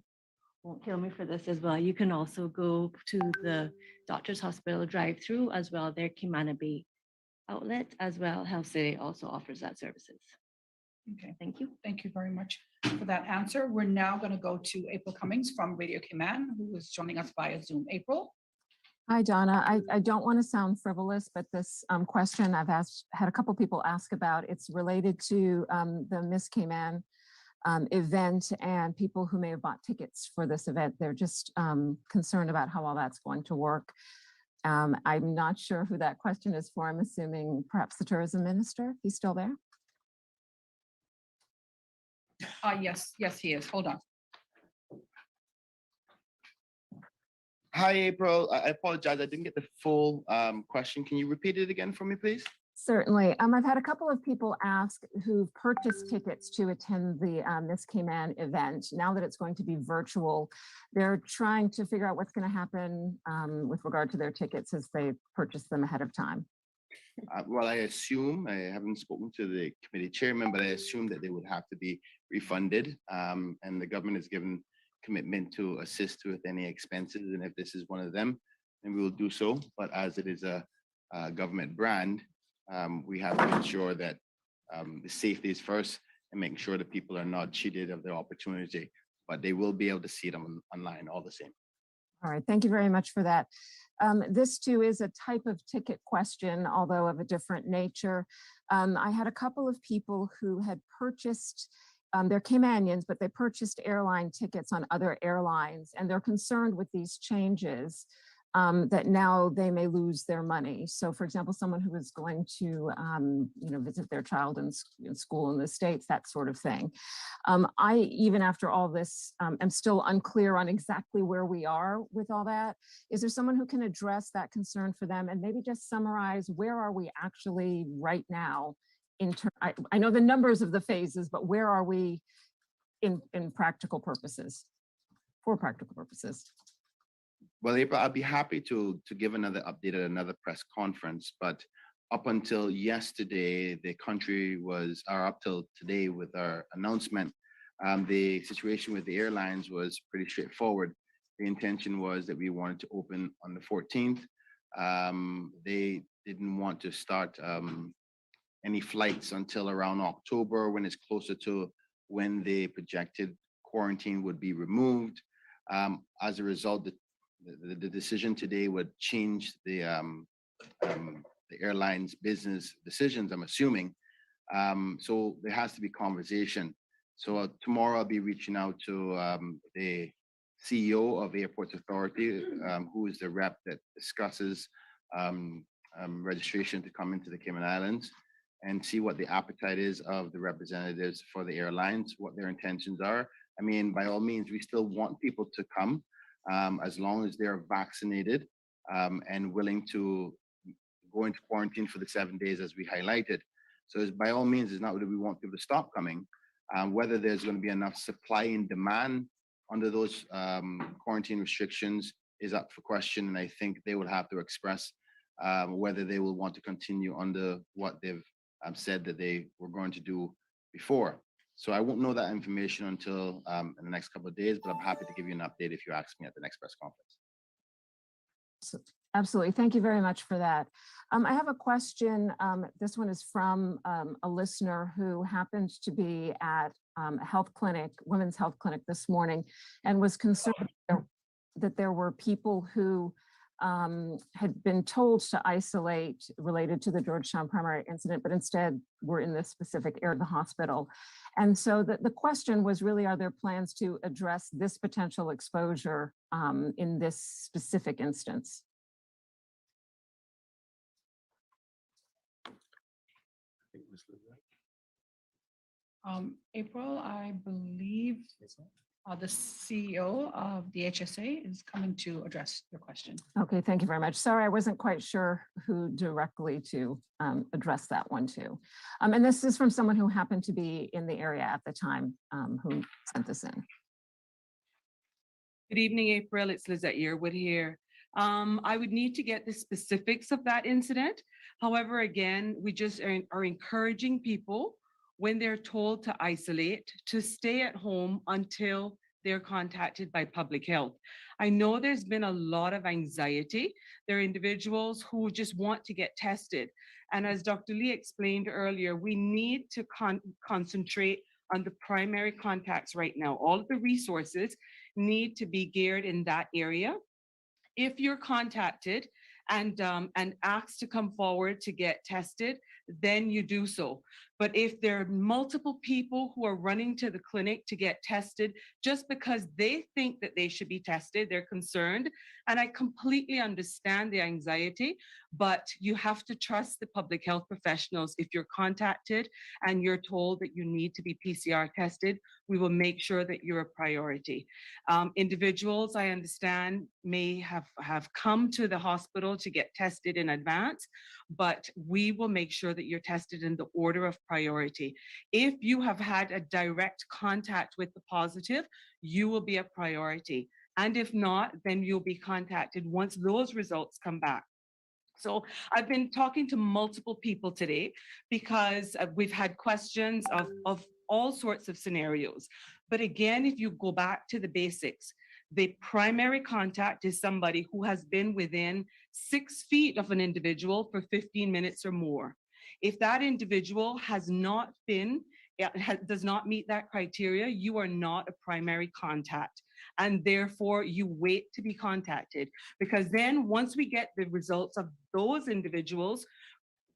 won't kill me for this as well. You can also go to the Doctors Hospital drive-through as well, their Cayman Bay outlet as well. Health City also offers that services. Okay, Thank you. thank you very much for that answer. We're now going to go to April Cummings from Radio Cayman, who is joining us via Zoom. April? Hi, Donna. I don't want to sound frivolous, but this question I've had a couple people ask about, it's related to the Miss Cayman event and people who may have bought tickets for this event. They're just concerned about how all that's going to work. I'm not sure who that question is for. I'm assuming perhaps the tourism minister. He's still there? Yes, he is. Hold on. Hi, April. I apologize. I didn't get the full question. Can you repeat it again for me, please? Certainly. I've had a couple of people ask who've purchased tickets to attend the Miss Cayman event. Now that it's going to be virtual, they're trying to figure out what's going to happen with regard to their tickets as they purchase them ahead of time. Well, I assume, I haven't spoken to the committee chairman, but I assume that they would have to be refunded. And the government has given commitment to assist with any expenses. And if this is one of them, then we will do so. But as it is a government brand, we have to ensure that the safety is first and making sure that people are not cheated of their opportunity. But they will be able to see them online all the same. All right, thank you very much for that. This too is a type of ticket question, although of a different nature. I had a couple of people who had purchased, they're Caymanians, but they purchased airline tickets on other airlines, and they're concerned with these changes that now they may lose their money. So for example, someone who was going to visit their child in school in the States, that sort of thing. I, even after all this, am still unclear on exactly where we are with all that. Is there someone who can address that concern for them and maybe just summarize where are we actually right now? I know the numbers of the phases, but where are we in practical purposes, for practical purposes? Well, April, I'll be happy to give another update at another press conference, but up until yesterday, the country was, or up till today with our announcement, the situation with the airlines was pretty straightforward. The intention was that we wanted to open on the 14th. They didn't want to start any flights until around October, when it's closer to when the projected quarantine would be removed. As a result, the decision today would change the airline's business decisions, I'm assuming. So there has to be conversation. So tomorrow I'll be reaching out to the CEO of Airports Authority, who is the rep that discusses registration to come into the Cayman Islands, and see what the appetite is of the representatives for the airlines, what their intentions are. I mean, by all means, we still want people to come as long as they're vaccinated and willing to go into quarantine for the 7 days as we highlighted. So by all means, it's not that we want people to stop coming. Whether there's going to be enough supply and demand under those quarantine restrictions is up for question. And I think they will have to express whether they will want to continue under what they've said that they were going to do before. So I won't know that information until in the next couple of days, but I'm happy to give you an update if you ask me at the next press conference. Absolutely. Thank you very much for that. I have a question. This one is from a listener who happened to be at a health clinic, women's health clinic this morning, and was concerned that there were people who had been told to isolate related to the Georgetown primary incident, but instead were in this specific area of the hospital. And so the question was really, are there plans to address this potential exposure in this specific instance? April, I believe the CEO of the HSA is coming to address your question. Okay, thank you very much. Sorry, I wasn't quite sure who directly to address that one to. And this is from someone who happened to be in the area at the time who sent this in. Good evening, April. It's Lizette Yearwood here. I would need to get the specifics of that incident. However, again, we just are encouraging people when they're told to isolate, to stay at home until they're contacted by public health. I know there's been a lot of anxiety. There are individuals who just want to get tested. And as Dr. Lee explained earlier, we need to concentrate on the primary contacts right now. All of the resources need to be geared in that area. If you're contacted and asked to come forward to get tested, then you do so. But if there are multiple people who are running to the clinic to get tested just because they think that they should be tested, they're concerned, and I completely understand the anxiety, but you have to trust the public health professionals. If you're contacted and you're told that you need to be PCR tested, we will make sure that you're a priority. Individuals, I understand, may have come to the hospital to get tested in advance, but we will make sure that you're tested in the order of priority. If you have had a direct contact with the positive, you will be a priority. And if not, then you'll be contacted once those results come back. So I've been talking to multiple people today because we've had questions of all sorts of scenarios. But again, if you go back to the basics, the primary contact is somebody who has been within 6 feet of an individual for 15 minutes or more. If that individual has not been, does not meet that criteria, you are not a primary contact. And therefore you wait to be contacted, because then once we get the results of those individuals,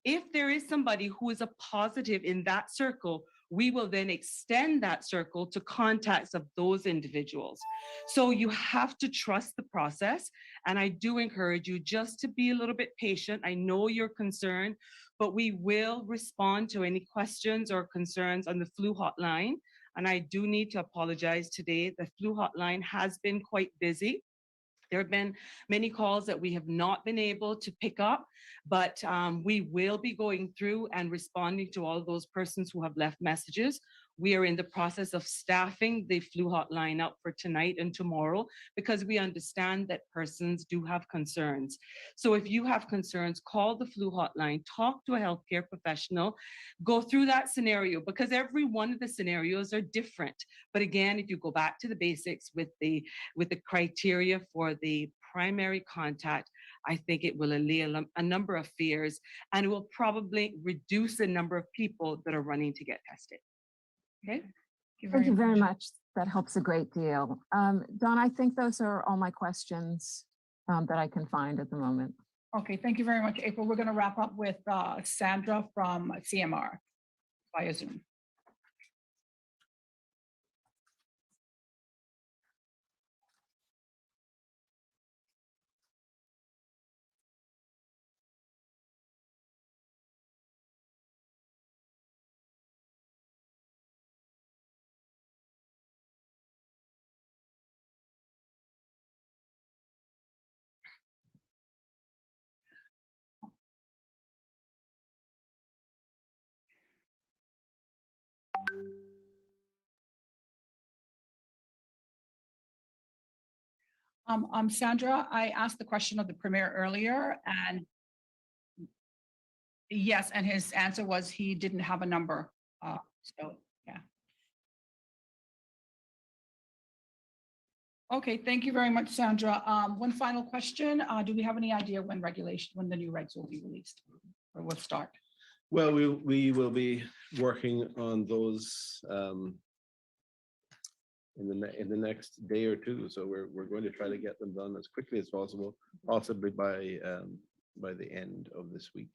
if there is somebody who is a positive in that circle, we will then extend that circle to contacts of those individuals. So you have to trust the process. And I do encourage you just to be a little bit patient. I know you're concerned, but we will respond to any questions or concerns on the flu hotline. And I do need to apologize today. The flu hotline has been quite busy. There have been many calls that we have not been able to pick up, but we will be going through and responding to all those persons who have left messages. We are in the process of staffing the flu hotline up for tonight and tomorrow because we understand that persons do have concerns. So if you have concerns, call the flu hotline, talk to a healthcare professional, go through that scenario, because every one of the scenarios are different. But again, if you go back to the basics with the criteria for the primary contact, I think it will allay a number of fears, and it will probably reduce the number of people that are running to get tested. Okay. Thank you very much. That helps a great deal. Don, I think those are all my questions that I can find at the moment. Okay, thank you very much, April. We're going to wrap up with Sandra from CMR via Zoom. Sandra, I asked the question of the Premier earlier, and yes, and his answer was he didn't have a number. So, yeah. Okay, thank you very much, Sandra. One final question. Do we have any idea when the new regs will be released or will start? Well, we will be working on those in the next day or two. So we're going to try to get them done as quickly as possible, possibly by the end of this week.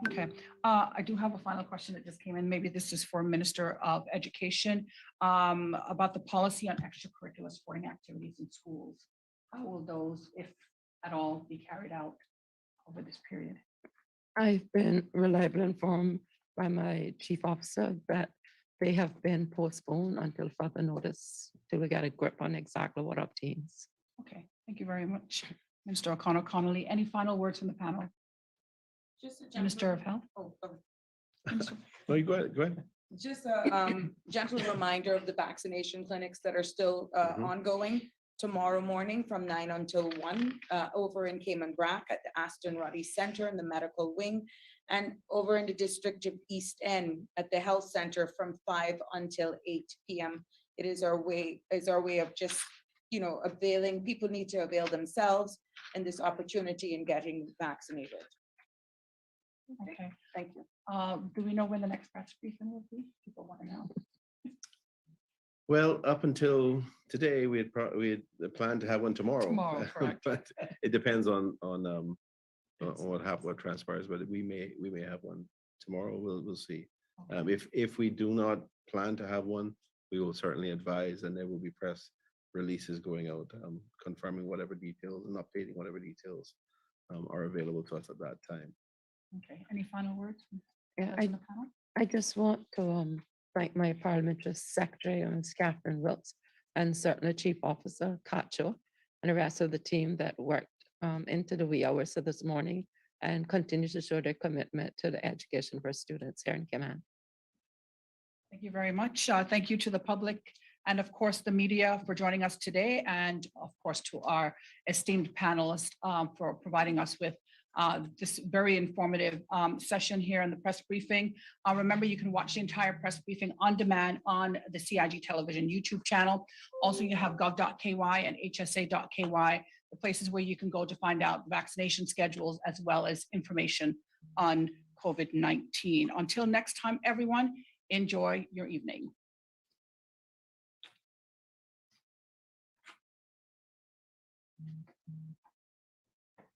Okay, I do have a final question that just came in. Maybe this is for Minister of Education about the policy on extracurricular sporting activities in schools. How will those, if at all, be carried out over this period? I've been reliably informed by my chief officer that they have been postponed until further notice till we get a grip on exactly what obtains. Okay, thank you very much. Minister O'Connor Connolly, any final words from the panel? Just a Minister of Health? No, you go ahead. Go ahead. Just a gentle reminder of the vaccination clinics that are still ongoing tomorrow morning from 9 until 1 over in Cayman Brack at the Aston Ruddy Center in the medical wing, and over in the District of East End at the Health Center from 5 until 8 p.m. It is our way of just, you know, availing, people need to avail themselves in this opportunity in getting vaccinated. Okay, Thank you. do we know when the next press briefing will be? People want to know. Well, up until today, we had planned to have one tomorrow. Tomorrow, correct. But it depends on what transpires. But we may have one tomorrow. We'll see. If we do not plan to have one, we will certainly advise, and there will be press releases going out confirming whatever details and updating whatever details are available to us at that time. Okay, any final words? Yeah, from the panel? I just want to thank my parliamentary secretary, Ms. Catherine Wilkes, and certainly Chief Officer Cacho and the rest of the team that worked into the wee hours of this morning and continue to show their commitment to the education for students here in Cayman. Thank you very much. Thank you to the public and of course the media for joining us today, and of course to our esteemed panelists for providing us with this very informative session here in the press briefing. Remember, you can watch the entire press briefing on demand on the CIG television YouTube channel. Also, you have gov.ky and hsa.ky, the places where you can go to find out vaccination schedules as well as information on COVID-19. Until next time, everyone, enjoy your evening.